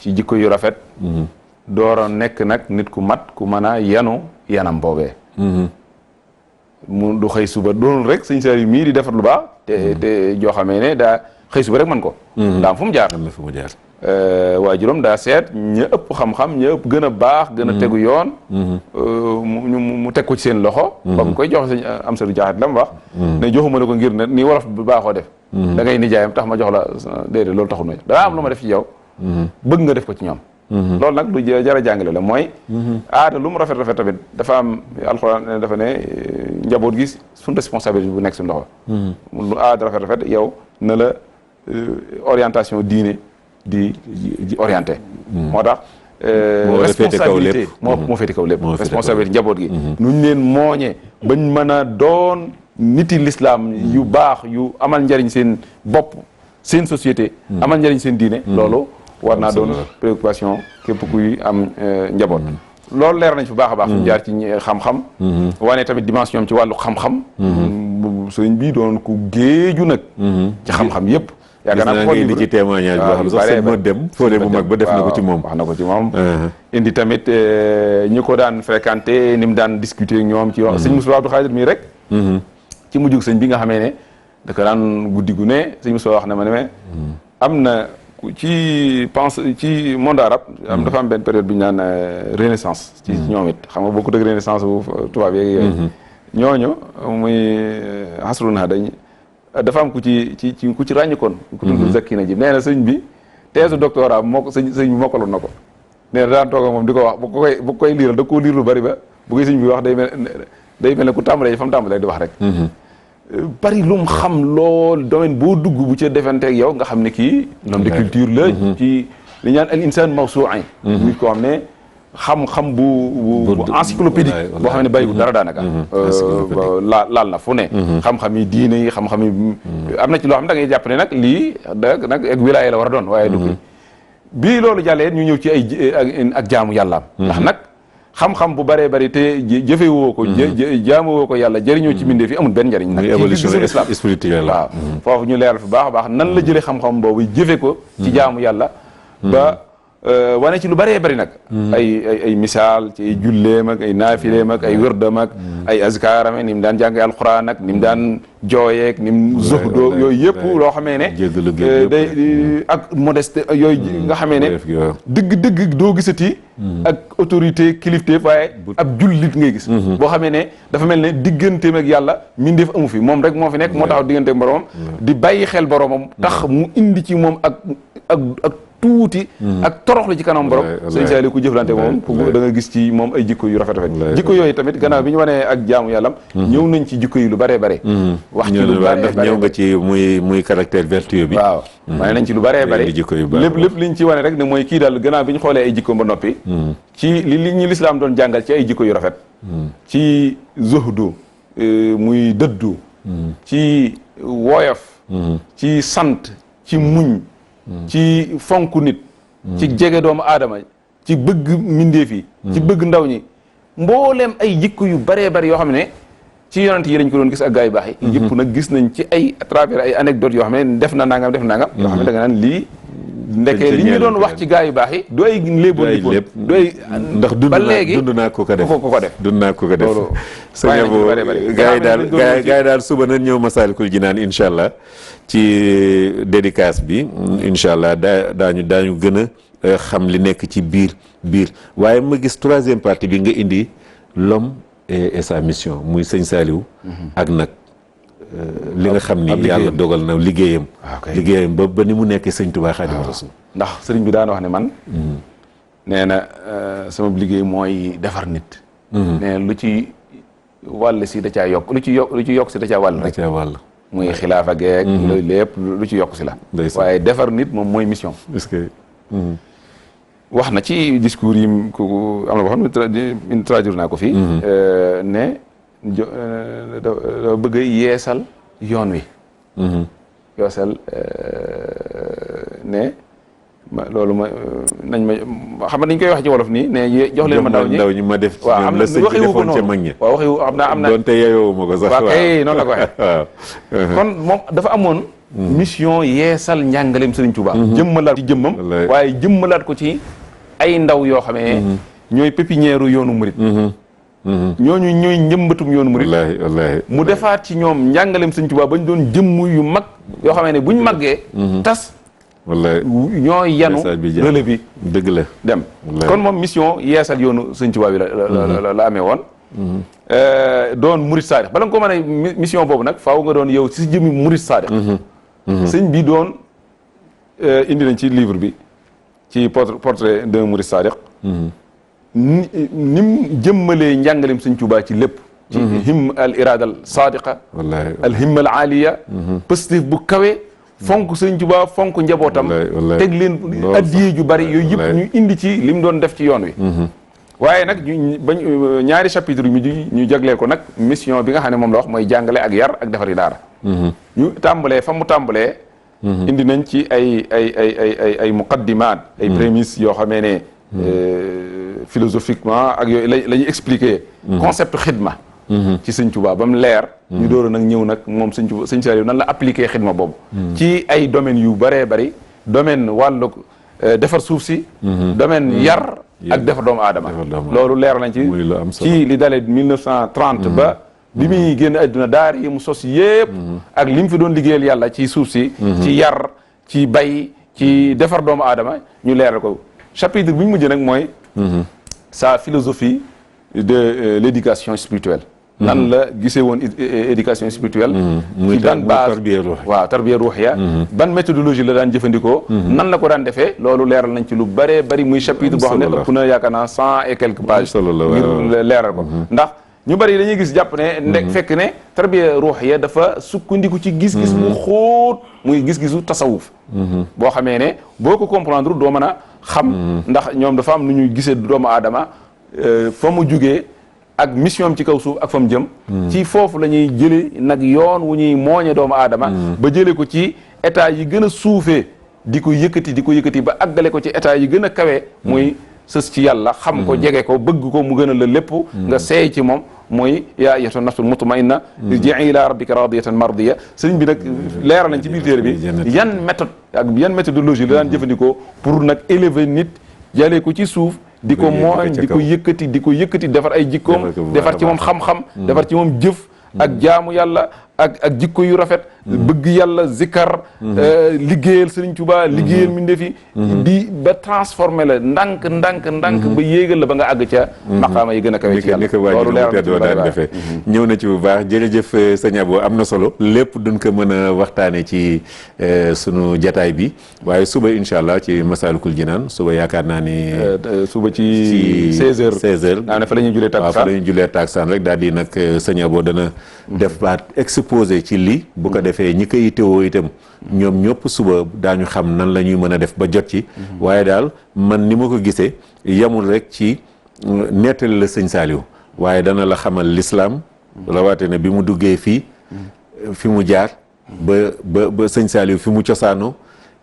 [SPEAKER 3] ci jikko yu rafet doora nekk nag nit ku mat ku mën a yanam boobee mu du xëy suba doonul rek sëñ Saliou mii di defar lu baax te joo xamee ne daa xëy suba rek mën ko daa am fu mu jaar
[SPEAKER 2] am na fu mu jaar
[SPEAKER 3] waajuram daa seet ña ëpp xam-xam ña ëpp gën a baax gën a tegu yoon mu teg ko ci seen loxo ba mu koy jox sëñ am sa du jaaxat la mu wax ne joxuma la ko ngir ne nii wolof bu baaxoo def da ngay nijaayam tax ma jox la déedéet loolu taxul ma daa am lu ma def ci yow bëgg nga def ko ci ñoom loolu nag lu jar a jàngale la mooy aada lu mu rafet rafet tamit dafa am alxuraan dafa ne njaboot gi suñu responsabilité bu nekk suñu loxo lu aada rafet rafet yow na la orientation diine di orienté moo tax responsabilité moo féete kaw lépp responsabilité njaboot gi nuñ leen mooñee bañ mën a doon niti l'islam yu baax yu amal njariñ seen bopp seen société amal njariñ seen diine loolu war naa doon préoccupation képp kuy am njaboot loolu leer nañ fi baax a baax suñu jaar ci xam-xam wane tamit dimension am ci wàllu xam-xam sëriñ bi doon ku géeju nag ci xam-xam yëpp yaakaar naa ko
[SPEAKER 2] indi ci témoignage boo xam sax sëñ moo dem fóode bu mag ba def na ko ci moom
[SPEAKER 3] wax na ko ci moom indi tamit ñi ko daan fréquenté ni mu daan discuter ak ñoom ci wax sëñ Moussa Abdou Khadir mii rek ci mujjug sëñ bi nga xamee ne da ko daan guddi gu ne sëñ Moussa wax na ma ne am na ci monde arabe dafa am benn période bi ñu naan renaissance ci ñoom it xam nga boo ko dëgg renaissance bu tubaab yeeg yooyu ñooñu muy xasruna dafa am ku ci ràññikoon ku tudd Zakki Najib nee na sëñ bi thèse doctorat moo ko sëñ bi mokkaloon na ko nee na daan toog moom di ko wax bu koy liiral da koo liir lu bari ba bu koy sëñ bi wax day mel ne ku tàmbalee fa mu tàmbalee di wax rek bari lu mu xam lool domaine boo dugg bu ca defanteeg yow nga xam ne kii homme de culture la ci li ñaan al insaan mawsuu'i nit koo xam ne xam-xam bu encyclopédique boo xam ne bàyyiwul dara daanaka laal na fu ne xam-xam yi diine yi xam-xam yi am na ci loo xam ne da ngay jàpp ne nag lii nag ak wilaaya la war a doon waaye du bii loolu jàllee ñu ñëw ci ak jaamu yàllaam ndax nag xam-xam bu bëree bëri te jëfewoo ko jaamuwoo ko yàlla jëriñoo ci mbindee fi amul benn njëriñ nag
[SPEAKER 2] évolution spirituelle
[SPEAKER 3] waaw foofu ñu leeral fi baax a baax nan la jëlee xam-xam boobu jëfe ko ci jaamu yàlla ba wane ci lu bëree bëri nag ay misaal ci ay julleem ak ay naafileem ak ay wërdam ak ay azkaaram ni mu daan jàng alxuraan ak ni mu daan jooyeeg ni mu zuhdoo yooyu yëpp loo xamee ne day ak modeste yooyu nga xamee ne dëgg doo gisati ak autorité kilifteef waaye ab jullit ngay gis boo xamee ne dafa mel ne digganteem ak yàlla mindeef amu fi moom rek moo fi nekk moo taxaw digganteem boromam di bàyyi xel boromam tax mu indi ci moom ak tuuti ak torox la ci kanam borom sëñ Saliou ku jëflante moom da nga gis ci moom ay jikko yu rafet jikko yooyu tamit gannaaw bi ñu wanee ak jaamu yàllam ñëw nañ ci jikko yi lu bëree bëri wax ci lu bëree bëri
[SPEAKER 2] ñëw nga ci muy caractère vertueux bi
[SPEAKER 3] waaw wane nañ ci lu bëree bëri lépp liñ ci wane rek ne mooy kii daal gannaaw bi ñu xoolee ay jikko ba noppi ci li ñu lislaam doon jàngal ci ay jikko yu rafet ci zuhdu muy dëddu ci woyof ci sant ci muñ ci fonk nit ci jege doomu aadama ci bëgg mbindeef yi ci bëgg ndaw ñi mbooleem ay jikko yu bëree bëri yoo xam ne ci yonent yi lañ ko doon gis ak gaa yu baax yi yëpp nag gis nañ ci ay à travers ay anecdotes yoo xam ne def na nangam yoo xam ne da nga naan lii ndekee li ñu doon wax ci gaa yu baax yi du ay léeboon lépp du ay
[SPEAKER 2] ndax
[SPEAKER 3] ba léegi
[SPEAKER 2] dund naa ko def dund naa ko def
[SPEAKER 3] loolu
[SPEAKER 2] sëñ Abo gaa yi daal suba nañ ñëw Masaalikul Jinaan incha allah ci dédicace bi incha allah daañu gën a xam li nekk ci biir waaye ma gis troisième partie bi nga indi l'homme et sa mission muy sëñ Saliou ak nag li nga xam ni yàlla dogal na liggéeyam ba ni mu nekkee sëñ Tuubaa Xaadimu Rasuul
[SPEAKER 3] ndax sëriñ bi daan wax ne man nee na sama liggéey mooy defar nit nee lu ci wàll si da caa yokk lu ci yokk si da caa wàll rek muy xilaafa geeg loolu lépp lu ci yokk si la waaye defar nit moom mooy mission
[SPEAKER 2] est-ce que
[SPEAKER 3] wax na ci discours yi ku am na boo xam ne traduire naa ko fii ne da bëgg a yeesal yoon wi yeesal ne loolu ma nañ ma xam nga dañ koy wax ci wolof nii ne jox leen ma ndaw ñi
[SPEAKER 2] ma def
[SPEAKER 3] waaw am na waxiwu ko noonu waaw waxiwu am na
[SPEAKER 2] doonte yeyoo ma ko sax
[SPEAKER 3] waaw kay noonu la ko waxee kon moom dafa amoon mission yeesal njàngaleem Sëriñ Tuubaa jëmmalaat ci jëmmam waaye jëmmalaat ko ci ay ndaw yoo xamee ñooy pépinière yoonu murit ñooñu ñooy njëmbatum yoonu murid.
[SPEAKER 2] wallaahi wallaahi.
[SPEAKER 3] mu defaat ci ñoom njàngaleem Sëñ Tuubaa ba ñu doon jëmm yu mag yoo xam ne buñ màggee. tas.
[SPEAKER 2] wallaahi
[SPEAKER 3] ñooy yanu relais bi.
[SPEAKER 2] dëgg la
[SPEAKER 3] dem kon moom mission yeesal yoonu Sëñ Tuubaa bi la amee woon. doon murid saadiq bala nga ko mën a mission boobu nag faaw nga doon yow si jëmmi murid saadiq. sëñ bi doon indi nañ ci livre bi ci portrait d'un murid saadiq. ni mu jëmmalee njàngaleem Sëñ Tuubaa ci lépp. ci him al irada al saadiqa.
[SPEAKER 2] wallaahi
[SPEAKER 3] al himma al aaliya. positif bu kawe. fonk Sëñ Tuubaa fonk njabootam. teg leen addiyee ju bari yooyu yëpp ñu indi ci li mu doon def ci yoon wi. waaye nag ñaari chapitre ñu jagleel ko nag mission bi nga xam ne moom la wax mooy jàngale ak yar ak defari daara. ñu tàmbalee fa mu tàmbalee. indi nañ ci ay muqaddimaat ay prémices yoo xamee ne philosophiquement ak yooyu la ñuy expliquer concept xidma ci Sëñ Tuubaa ba mu leer ñu door a nag ñëw nag moom Sëñ Tuubaa Sëñ Saaliw nan la appliquer xidma boobu ci ay domaines yu bëree bëri domaine wàllu defar suuf si domaine yar ak defar doomu aadama loolu leer nañ ci li dalee 1930 ba bi muy génn àdduna daar yi mu sos yëpp ak li mu fi doon liggéeyal yàlla ci suuf si ci yar ci bay ci defar doomu aadama ñu leeral ko chapitre bi ñu mujj nag mooy sa philosophie de l'éducation spirituelle nan la gisee woon éducation spirituelle ci ban base waaw tarbiya ruuxiya ban méthodologie la daan jëfandikoo nan la ko daan defee loolu leeral nañ ci lu bëree bëri muy chapitre boo xam ne ëpp na yaakaar naa 100 et quelques pages ngir leeral ko ndax ñu bari dañuy gis jàpp ne fekk ne tarbiya ruuxiya dafa sukkandiku ci gis-gis bu xóot muy gis-gisu tasawuf boo xamee ne boo ko comprendre doo mën a xam ndax ñoom dafa am nu ñuy gisee doomu aadama fa mu jugee ak mission am ci kaw suuf ak fa mu jëm ci foofu la ñuy jële nag yoon wu ñuy mooñe doomu aadama ba jële ko ci état yi gën a suufee di ko yëkkati ba àggale ko ci état yi gën a kawe muy sës ci yàlla xam ko jege ko bëgg ko mu gën a la lépp nga seey ci moom mooy yaa ayyatuha nafsul mutmainna irji'i ila rabbika radiyatan mardiya sëriñ bi nag leeral nañ ci biir téere bi yan méthode ak yan méthodologie la daan jëfandikoo pour nag élever nit jëlee ko ci suuf di ko mooñ di ko yëkkati defar ay jikkoom defar ci moom xam-xam defar ci moom jëf ak jaamu yàlla ak jikko yu rafet bëgg yàlla zikkar liggéeyal Sëriñ Tuubaa liggéeyal mbindeef yi di ba transformé la ndànk ba yéegal la ba nga àgg ca maqaama yi gën a kawe ci yàlla loolu leer daan defee
[SPEAKER 2] ñëw na ci bu baax jërëjëf sëñ Abo am na solo lépp duñ ko mën a waxtaane ci sunu jataay bi waaye suba incha allah ci Masaalikul Jinaan suba yaakaar naa ni
[SPEAKER 3] suba ci 16h naa ne fa la ñuy julee takusaan
[SPEAKER 2] fa la ñuy julee takusaan rek daal di nag sëñ Abo dana def baat exposé ci lii bu ko defee ñi koy teewoo itam ñoom ñëpp suba daañu xam nan la ñuy mën a def ba jot ci waaye daal man ni ma ko gisee yamul rek ci nettali la sëñ Saaliw waaye dana la xamal l'islam rawaate na bi mu duggee fii fi mu jaar ba sëñ Saaliw fi mu cosaanoo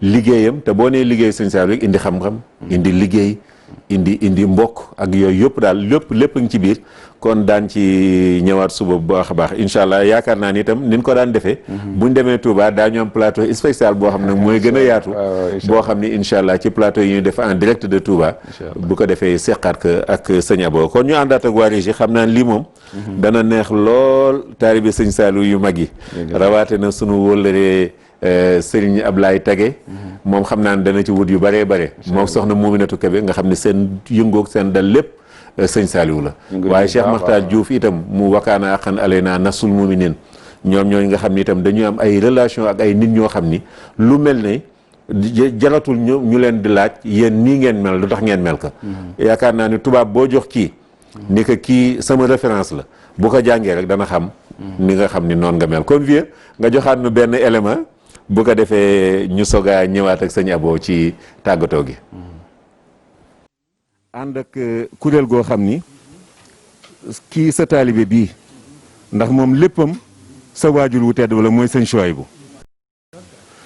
[SPEAKER 2] liggéeyam te boo nee liggéey sëñ Saaliw rek indi xam-xam indi liggéey indi mbokk ak yooyu yëpp daal lépp ngi ci biir kon daan ci ñëwaat suba bu baax a baax incha allah yaakaar naa ni itam niñ ko daan defee buñ demee Touba daañu am plateau spécial boo xam ne mooy gën a yaatu boo xam ni incha allah ci plateau yi ñuy def en direct de Touba bu ko defee seqaat ko ak sëñ Abo kon ñu àndaat ak waa Régie xam naa lii moom dana neex lool taalibe sëñ Saliou yu mag yi rawaate na sunu wóllëree Serigne Ablaye Tage moom xam naa ne dana ci wut yu bëree bare moom soxna Mouminatou Kébé nga xam ne seen yëngoog seen dal lépp sëñ Saliou la waaye Cheikh Makhtar Diouf itam mu wakaana aqan alayna nasul muminin ñoom ñooñu nga xam ni itam dañuy am ay relation ak ay nit ñoo xam ni lu mel ne jaratul ñu leen di laaj yéen nii ngeen mel lu tax ngeen mel ko yaakaar naa ni tubaab boo jox kii ni ko kii sama référence la bu ko jàngee rek dana xam ni nga xam ni noonu nga mel kon vieux nga joxaat nu benn élément bu ko defee ñu soga ñëwaat ak sëñ Abo ci tàggatoo gi ànd ak kuréel goo xam ni kii sa taalibe bii ndax moom léppam sa waajur wu tedd wala mooy sëñ Chouaïbou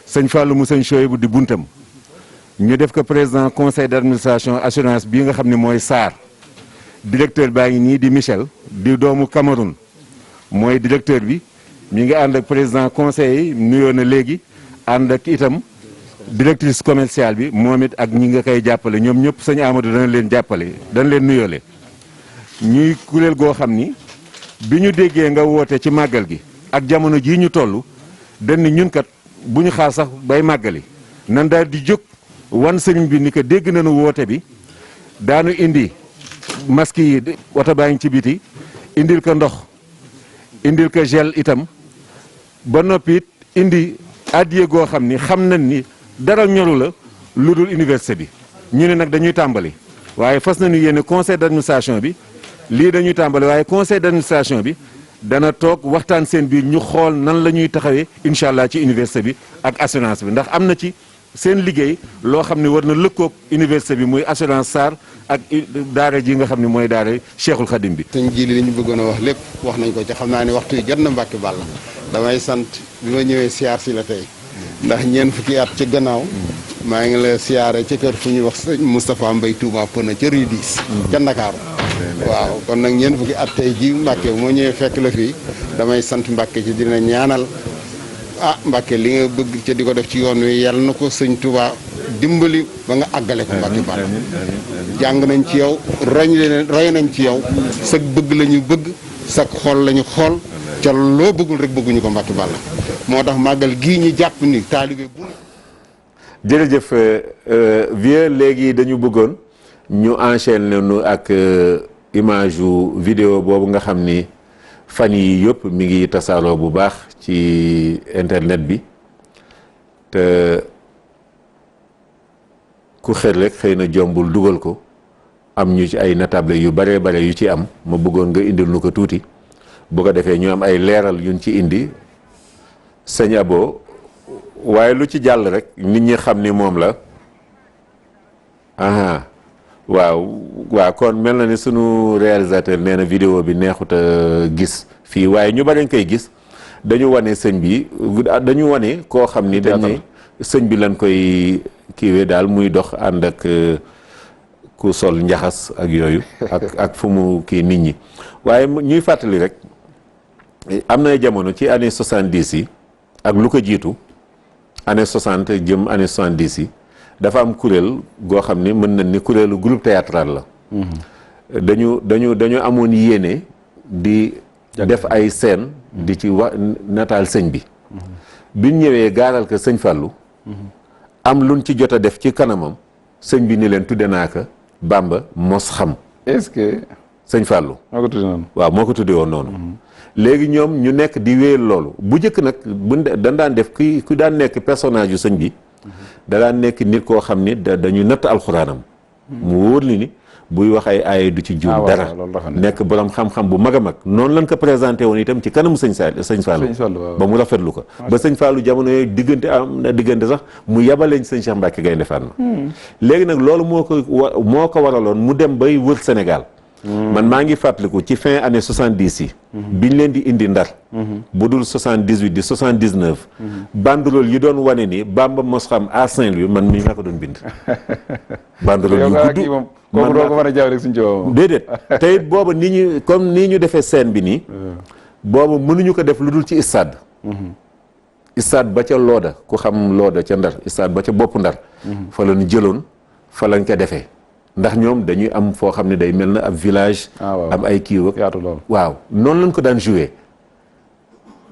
[SPEAKER 2] sëñ Fallou mu sëñ Chouaïbou di buntam ñu def ko président conseil d'administration assurance bii nga xam ne mooy SAR directeur baa ngi nii di Michel di doomu Cameroun mooy directeur bi mi ngi ànd ak président conseil yi nuyoo na léegi ànd ak itam directrice commerciale bi moom it ak ñi nga koy jàppale ñoom ñëpp sëñ Amadou dana leen jàppale dana leen nuyoole
[SPEAKER 5] ñuy kuréel goo xam ni bi ñu déggee nga woote ci màggal gi ak jamono jii ñu toll dañ ni ñun kat bu ñu xaar sax bay màggali nan daal di jóg wan sëriñ bi ni ko dégg nañu woote bi daanu indi masque yi oto baa ngi ci biti indil ko ndox indil ko gel itam ba noppi it indi addiye goo xam ni xam nañ ni dara ñoru la lu dul université bi ñu ne nag dañuy tàmbali waaye fas nañu yéene conseil d'administration bi lii dañuy tàmbali waaye conseil d'administration bi dana toog waxtaan seen biir ñu xool nan la ñuy taxawee incha allah ci université bi ak assurance bi ndax am na ci seen liggéey loo xam ne war na lëkkoog université bi muy assurance SAR ak daara ji nga xam ne mooy daara Cheikhul Khadim bi.
[SPEAKER 6] sëñ ji li ñu bëggoon a wax lépp wax nañ ko ci xam naa ne waxtu yi jot na Mbàkke Bàlla damay sant bi ma ñëwee siyaar si la tey ndax ñeent fukki at ci gannaaw maa ngi la siyaare ci kër fu ñuy wax sëñ Moustapha Mbaye Touba Pëna ca Rue 10 ca Ndakaaru waaw kon nag ñeent fukki at tey ji Mbàkke moo ñëwee fekk la fii damay sant Mbàkke ci dina ñaanal Mbàkke li nga bëgg ca di ko def ci yoon wi yàlla na ko sëñ Touba dimbali ba nga àggale ko Mbàkke Bàlla jàng nañ ci yow roy nañ ci yow sag bëgg la ñu bëgg sag xool la ñu xool ca loo bëggul rek bëgguñu ko Mbàkke Bàlla moo tax màggal gii ñu jàpp ni taalibe bu
[SPEAKER 2] jërëjëf vieux léegi dañu bëggoon ñu enchaîner nu ak image yu vidéo boobu nga xam ni fan yi yëpp mi ngi tasaaroo bu baax ci internet bi te ku xër rek xëy na jombul dugal ko am ñu ci ay natable yu bare bare yu ci am ma bëggoon nga indil nu ko tuuti bu ko defee ñu am ay leeral yuñ ci indi sëñ Abo waaye lu ci jàll rek nit ñi xam ni moom la aha waaw kon mel na ni sunu réalisateur nee na vidéo bi neexut a gis fii waaye ñu bari koy gis dañu wane sëñ bi dañu wane koo xam ni dañ ne sëñ bi lañ koy kiiwee daal muy dox ànd ak ku sol njaxas ak yooyu ak fu mu kii nit ñi waaye ñuy fàttali rek am na jamono ci année 70 yi ak lu ko jiitu année 60 jëm année 70 yi dafa am kuréel goo xam ne mën nañ ni kuréelu groupe théâtral la dañu amoon yéene di def ay scène di ci wax nataal sëñ bi biñ ñëwee gaaral ko sëñ Fallou am luñ ci jot a def ci kanamam sëñ bi ni leen tudde naa ko Bamba mos xam
[SPEAKER 3] est-ce que
[SPEAKER 2] sëñ Fallou
[SPEAKER 3] moo ko tudde noonu
[SPEAKER 2] waaw moo ko tudde woon noonu léegi ñoom ñu nekk di wéyal loolu bu njëkk nag dañ daan def ku daan nekk personnage yu sëñ bi da daan nekk nit koo xam ni dañu natt alxuraanam mu wóor ni buy wax ay aaye du ci juum dara nekk borom xam-xam bu mag a mag noonu lañ ko présenté woon itam ci kanamu sëñ Fallou ba mu rafetlu ko ba sëñ Fallou jamono yooyu diggante am na diggante sax mu yabaleñ sëñ Cheikh Mbacke Gaynde Fatma léegi nag loolu moo ko waraloon mu dem bay wër Sénégal man maa ngi fàttaliku ci fin année 70 yi biñ leen di indi Ndar bu dul 78 di 79 banderole yi doon wane ni Bamba mos xam à Saint-Louis man mi maa ko doon bind banderole yu gudd
[SPEAKER 3] kooku doo ko mën a jaaw rek suñu coow
[SPEAKER 2] déedéet te it booba comme nii ñu defee scène bi nii booba mënuñu ko def lu dul ci stade stade ba ca Looda ku xam Looda ca Ndar stade ba ca bopp Ndar fa lañu jëloon fa lañ ko defee ndax ñoom dañuy am foo xam ne day mel na ab village am ay kii ak
[SPEAKER 3] yaatu lool
[SPEAKER 2] waaw noonu lañ ko daan joué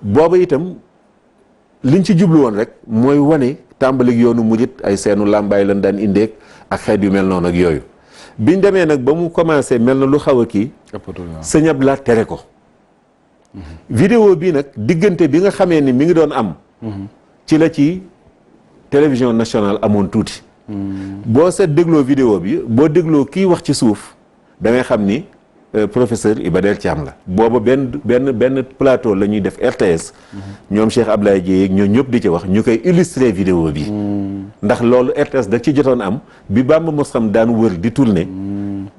[SPEAKER 2] booba itam liñ ci jublu woon rek mooy wane tàmbalik yoonu murit ay seenu làmbaay lañ daan indeeg ak xeet yu mel noonu ak yooyu biñ demee nag ba mu commencé mel na lu xaw a kii sëñ Abdou Lahad tere ko vidéo bii nag diggante bi nga xamee ni mi ngi doon am ci la ci télévision nationale amoon tuuti boo seet dégloo vidéo bi boo dégloo kii wax ci suuf da ngay xam ni professeur Iba Der Thiam la booba benn plateau la ñuy def RTS ñoom Cheikh Ablaye Dieye ñoo ñëpp di ci wax ñu koy illustrer vidéo bi ndax loolu RTS da ci jotoon am bi Bamba mos xam daan wër di tourner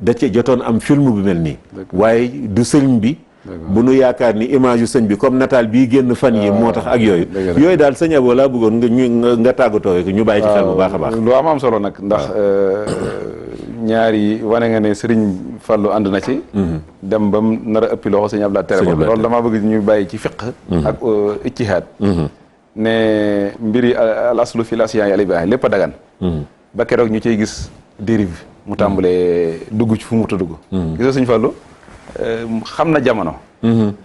[SPEAKER 2] da ci jotoon am film bu mel nii waaye du sëriñ bi bu nu yaakaar ni image yu sëñ bi comme nataal bii génn fan yi moo tax ak yooyu daal sëñ Abo laa bëggoon nga tàggatoo rek ñu bàyyi ci xel bu baax a baax
[SPEAKER 3] lu am solo nag ndax ñaari wane nga ne sëriñ Fallou ànd na ci dem ba mu nar a ëppi loxo sëñ Abdou Lahad tere ko loolu damaa bëgg ñu bàyyi ci fiqh ak ijtihaad ne mbiri al aslu fil asyaa al ibaah lépp a dagan ba keroog ñu ciy gis dérive mu tàmbalee dugg ci fu mu ta dugg gisoo sëñ Fallou xam na jamono.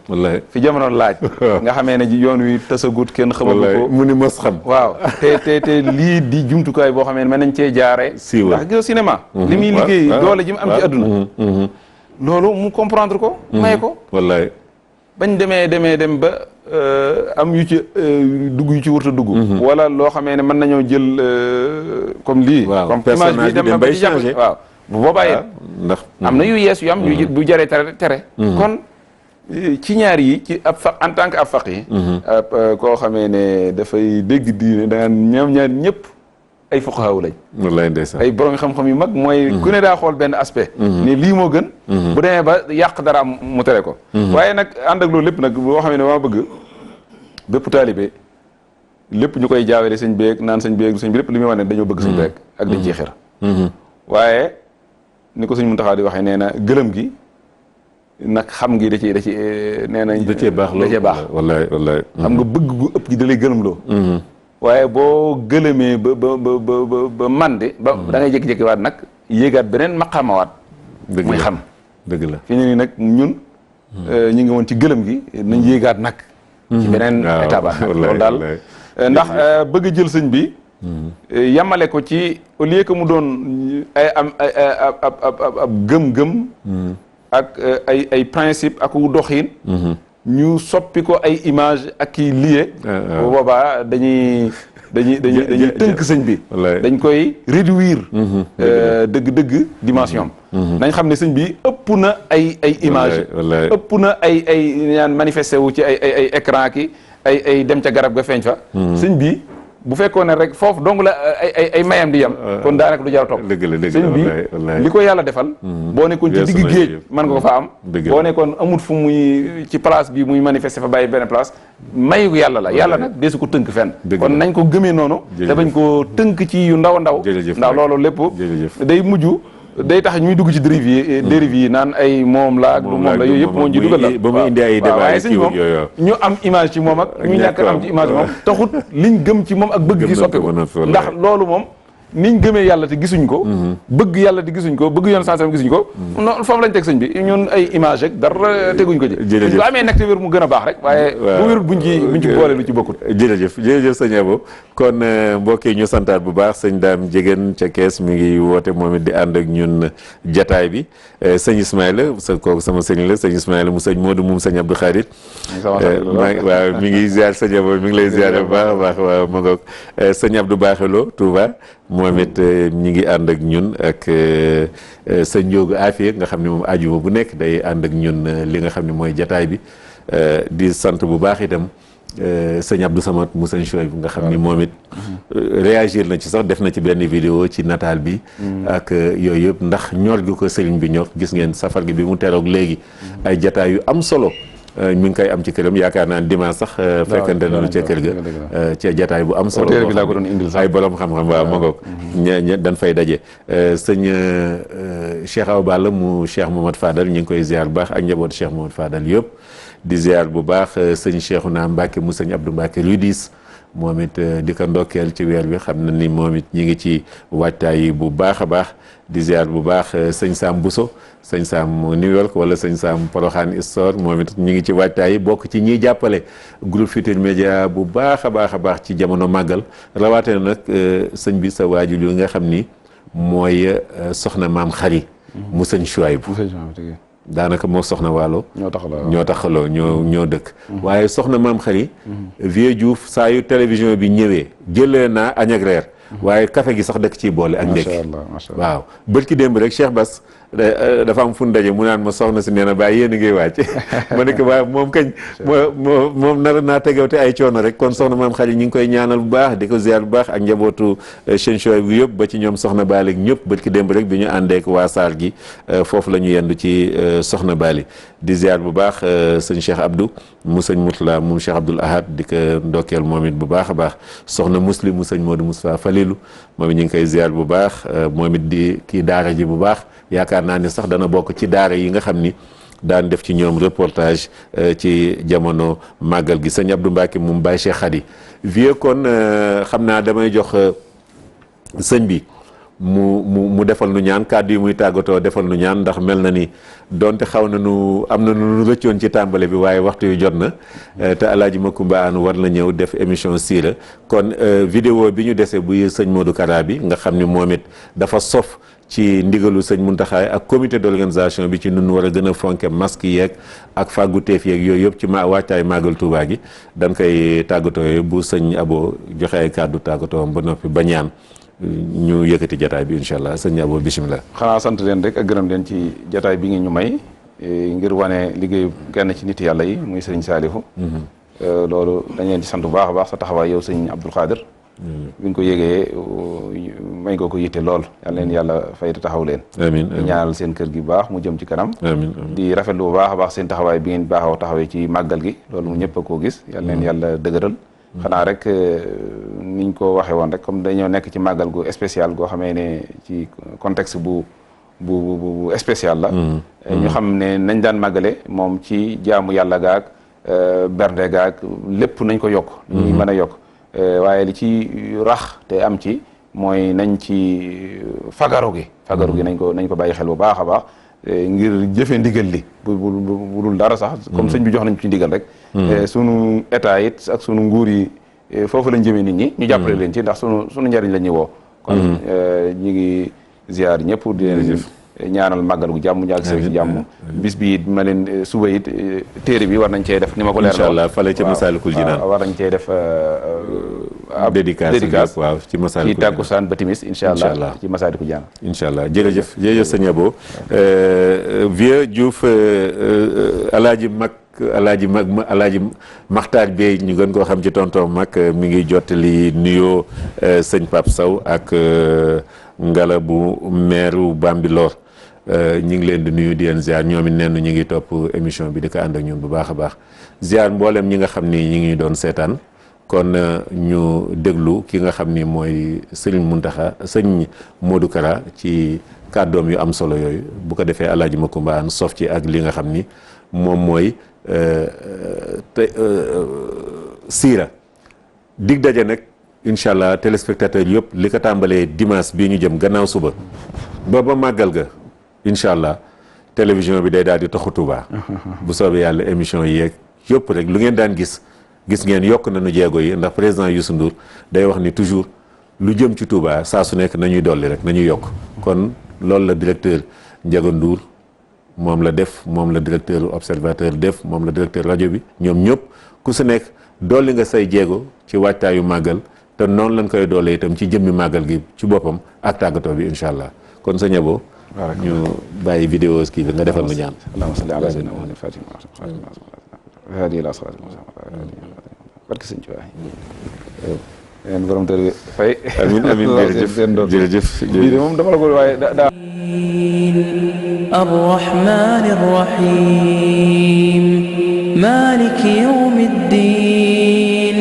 [SPEAKER 2] wallaay
[SPEAKER 3] fi jamono laaj. nga xamee ne yoon wi tasagut kenn xamagu ko.
[SPEAKER 2] mu ni mos xam.
[SPEAKER 3] waaw te lii di jumtukaay boo xamee ne mën nañ cee jaare
[SPEAKER 2] siiwal
[SPEAKER 3] ndax cinéma. li muy liggéey doole ji mu am ci àdduna. loolu mu comprendre ko. maye ko.
[SPEAKER 2] wallaay.
[SPEAKER 3] bañ dem ba am yu ci dugg yu ci wurta dugg. wala loo xamee ne mën nañoo jël comme lii. comme image bi dem na ba ci jàpp waaw bu boobaa it
[SPEAKER 2] ndax
[SPEAKER 3] am na yu yees yu am yu bu jaree tere. kon ci ñaar yi ci ab fa en tant que ab faqih koo xamee ne dafay dégg diine da nga ñoom ñaar ñëpp ay fuqahaa lañ.
[SPEAKER 2] wallaay ndeysaan
[SPEAKER 3] ay borom xam-xam yu mag mooy ku ne daa xool benn aspect. ne lii moo gën. bu demee ba yàq dara am mu tere ko. waaye nag ànd ak loolu lépp nag boo xamee ne maa bëgg bépp taalibe lépp ñu koy jaawale sëñ beeg naan sëñ beeg sëñ bi lépp li muy wax ne dañoo bëgg sëñ beeg ak dañ ciy xir. waaye ni ko sëñ Muntaxa di waxee nee na gëlëm gi. nag xam ngi da ci nee nañ
[SPEAKER 2] da cee baax wallaay wallaay
[SPEAKER 3] xam nga bëgg gu ëpp gi da lay gëlëm loo waaye boo gëlëmee ba mandi ba da ngay jékki-jékki waat nag yéegaat beneen maqaamawaat muy xam
[SPEAKER 2] dëgg la
[SPEAKER 3] fi ne nii nag ñun ñu ngi woon ci gëlëm gi nañ yéegaat nag ci beneen état ba loolu daal ndax bëgg a jël sëñ bi yamale ko ci au lieu que mu doon ay am ab gëm-gëm ak ay principe ak doxin ñu soppi ko ay image ak i lié bu boobaa dañuy tënk sëñ bi dañ koy réduire dëgg dimension nañ xam ne sëñ bi ëpp na ay image ëpp na ay ñaan manifesté wu ci ay écran ki ay dem ca garab ga feeñ fa sëñ bi bu fekkoon ne rek foofu dong la ay mayam di yam kon daanaka du jar a topp sëñ bi li ko yàlla defal boo nekkoon ci digg géej mën nga ko fa am boo nekkoon amut fu muy ci place bi muy manifester fa bàyyi benn place mayu yàlla la yàlla nag deesu ko tënk fenn kon nañ ko gëmee noonu te bañ ko tënk ci yu ndaw ndax loolu lépp day mujj day tax ñuy dugg ci dérive yi naan ay moom la ak du moom la yooyu yëpp moo ci dugal la
[SPEAKER 2] ba mu indi ay débat
[SPEAKER 3] waaye sëñ moom ñu am image ci moom ak ñu ñàkk am ci image moom taxut liñ gëm ci moom ak bëgg gi soppi ko ndax loolu moom niñ gëmee yàlla te gisuñ ko bëgg yàlla te gisuñ ko bëgg yoon sansam gisuñ ko noonu foofu lañ teg sëñ bi ñun ay image ak dara teguñ ko ci bu amee nekk te wér mu gën a baax rek waaye bu wérut buñ ci boole lu ci bokkut
[SPEAKER 2] jërëjëf sëñ Abo kon mbokk yi ñu santaat bu baax sëñ Daam Jégéen ca Kees mi ngi woote moom it di ànd ak ñun jataay bi sëñ Ismaïla kooku sama sëñ la sëñ Ismaïla mu sëñ Modou moom sëñ Abdou Khadir waaw mi ngi ziar sëñ Abo mi ngi lay ziar bu baax a baax waaw ma ngoog sëñ Abdou Baaxelo Touba moom it ñi ngi ànd ak ñun ak sëñ Njóogu Afia nga xam ne moom ajuma bu nekk day ànd ak ñun li nga xam ne mooy jataay bi di sant bu baax itam sëñ Abdou Samad mu sëñ Chouaib nga xam ni moom it réagir na ci sax def na ci benn vidéo ci nataal bi ak yooyu yëpp ndax ñor gi ko sëriñ bi ñor gis ngeen safar gi bi mu teroog léegi ay jataay yu am solo mi ngi koy am ci këram yaakaar naa dimanche sax fekkante nañu ca kër ga ca jataay bu am solo
[SPEAKER 3] bi laa ko doon indil sax
[SPEAKER 2] ay borom xam-xam waaw ma ngoog ña dañ fay daje sëñ Cheikh Awa Balla mu Cheikh Mohamad Fadal ñu ngi koy ziar bu baax ak njaboot Cheikh Mohamad Fadal yëpp di ziar bu baax sëñ Cheikhouna Mbacke mu sëñ Abdou Mbacke Rudis moom it di ko ndokkeel ci weer bi xam na ni moom it ñi ngi ci waajtaay yi bu baax a baax di ziar bu baax sëñ Sam Bousso sëñ Sam New York wala sëñ Sam Porokhane Histoire moom it ñu ngi ci waajtaay yi bokk ci ñiy jàppale groupe Futurs Médias bu baax a baax ci jamono màggal rawaate na nag sëñ bi sa waajur yu nga xam ni mooy soxna maam Xari mu sëñ Chouaib daanaka moo soxna waalo ñoo taxaloo ñoo dëkk waaye soxna maam Xari Vieux Diouf saa yu télévision bi ñëwee jëlee naa añ ak reer waaye café gi sax dëkk ciy boole ak ndekki waaw bërki démb rek Cheikh Bass dafa am fu ñu daje mu naan ma soxna si nee na bàyyi yéen a ngi wàcc ma ne ko waaye moom kañ moom nar naa tegawte ay coono rek kon soxna maam Xari ñu ngi koy ñaanal bu baax di ko ziar bu baax ak njabootu Cheikh Chouaib bu yëpp ba ci ñoom soxna Baali ñëpp bërki démb rek bi ñu àndeek waa saal gi foofu la ñu yendu ci soxna Baali di ziar bu baax sëñ Cheikh Abdou mu sëñ Moutala moom Cheikh Abdoul Ahad di ko ndokkeel moom it bu baax a baax soxna Muslim mu sëñ Modou Moustapha Falilou moom it ñu ngi koy ziar bu baax moom it di kii daara ji bu baax yaakaar naa ni sax dana bokk ci daara yi nga xam ni daan def ci ñoom reportage ci jamono màggal gi sëñ Abdou Mbacke moom Baye Cheikh Khady Vieux kon xam naa damay jox sëñ bi mu defal nu ñaan kàddu yi muy tàggatoo defal nu ñaan ndax mel na ni donte xaw na nu am na nu rëccoon ci tàmbale bi waaye waxtu yu jot na te Alaaji Makumba An war na ñëw def émission siira kon vidéo bi ñu dese bu sëñ Modou Kara bi nga xam ni moom it dafa sof ci ndigalu sëñ Muntaxa ak comité d'organisation bi ci nun war a gën a fonke masque yeeg ak fàgguteef yeeg yooyu yëpp ci waajtaay màggal Tuubaa gi dañ koy tàggatoo bu sëñ Abo joxe ay kàddu tàggatoo ba noppi ba ñaan ñu yëkkati jataay bi incha allah sëñ Abo bisimilah.
[SPEAKER 3] xanaa sant leen rek ak gërëm leen ci jataay bi ngi ñu may ngir wane liggéeyu kenn ci nit yàlla yi muy sëriñ Saalihu loolu dañ leen ci sant bu baax a baax sa taxawaay yow sëñ Abdul Xaadir bi nga ko yégee may nga ko yitte lool yal leen yàlla fay te taxaw leen
[SPEAKER 2] amiin
[SPEAKER 3] di ñaanal seen kër gi baax mu jëm ci kanam
[SPEAKER 2] amiin
[SPEAKER 3] di rafetlu bu baax a baax seen taxawaay bi ngeen baaxoo taxawee ci màggal gi loolu mu ñëpp a koo gis yal leen yàlla dëgëral xanaa rek niñ ko waxee woon rek comme dañoo nekk ci màggal gu spécial goo xamee ne ci contexte bu spécial la ñu xam ne nañ daan màggale moom ci jaamu yàlla gaag bernde gaag lépp nañ ko yokk ñuy mën a yokk waaye li ci rax te am ci mooy nañ ci fagaru gi nañ ko bàyyi xel bu baax a baax ngir jëfe ndigal li bu dul dara sax comme sëñ bi jox nañ ci ndigal rek sunu état it ak sunu nguur yi foofu lañ jëmee nit ñi ñu jàppale leen ci ndax sunu njariñ la ñuy woo kon ñi ngi ziar ñëpp di leen ñaanal màggal gu jàmm ñaag seeg ci jàmm bis bi it ma leen suba it téere bi war nañ cee def ni ma ko leer
[SPEAKER 2] incha allah fale ca Masaalikul Jinaan
[SPEAKER 3] war nañ cee def
[SPEAKER 2] dédicace waaw ci Masaalikul
[SPEAKER 3] ci tàkkusaan ba timis incha allah ci Masaalikul Jinaan
[SPEAKER 2] incha allah jërëjëf sëñ Abo Vieux Diouf alaaji Maxtaar Bey ñu gën koo xam ci tonton mag mi ngi jottali nuyoo sëñ Pape Sow ak ngala bu maire Bambilor ñu ngi leen di nuyu di leen ziar ñoom it neen ñu ngi topp émission bi di ko ànd ak ñun bu baax a baax ziar mboolem ñi nga xam ni ñi ngi doon seetaan kon ñu déglu ki nga xam ni mooy sëñ Muntaxa sëñ Modou Kara ci kàddoom yu am solo yooyu bu ko defee Alaaji Makumba An sof ci ak li nga xam ni moom mooy siira dig daje nag incha allah téléspectateur yëpp li ko tàmbalee dimanche bii ñu jëm gannaaw suba ba màggal ga incha allah télévision bi day daal di taxu Touba bu soobee yàlla émission yi yeeg yëpp rek lu ngeen daan gis ngeen yokk nañu jéego yi ndax président Youssou Ndour day wax ni toujours lu jëm ci Touba saa su nekk nañuy dolli rek nañuy yokk kon loolu la directeur Ndiaga Ndour moom la def moom la directeur observateur def moom la directeur rajo bi ñoom ñëpp ku su nekk dolli nga say jéego ci waajtaayu màggal te noonu lañ koy doole itam ci jëmmi màggal gi ci boppam ak tàggatoo bi incha allah kon sëñ Abo ñu bàyyi vidéo kii bi nga defal mu ñaan
[SPEAKER 3] allahumma salli ala sayyidina Muhammad fatih hadi ila siratal barke sëñ Tuubaa leen borom tër bi fay
[SPEAKER 2] amiin jërëjëf
[SPEAKER 3] bii de moom dama la ko waaye daa
[SPEAKER 1] الرحمن الرحيم مالك يوم الدين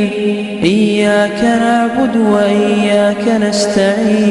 [SPEAKER 1] إياك نعبد وإياك نستعين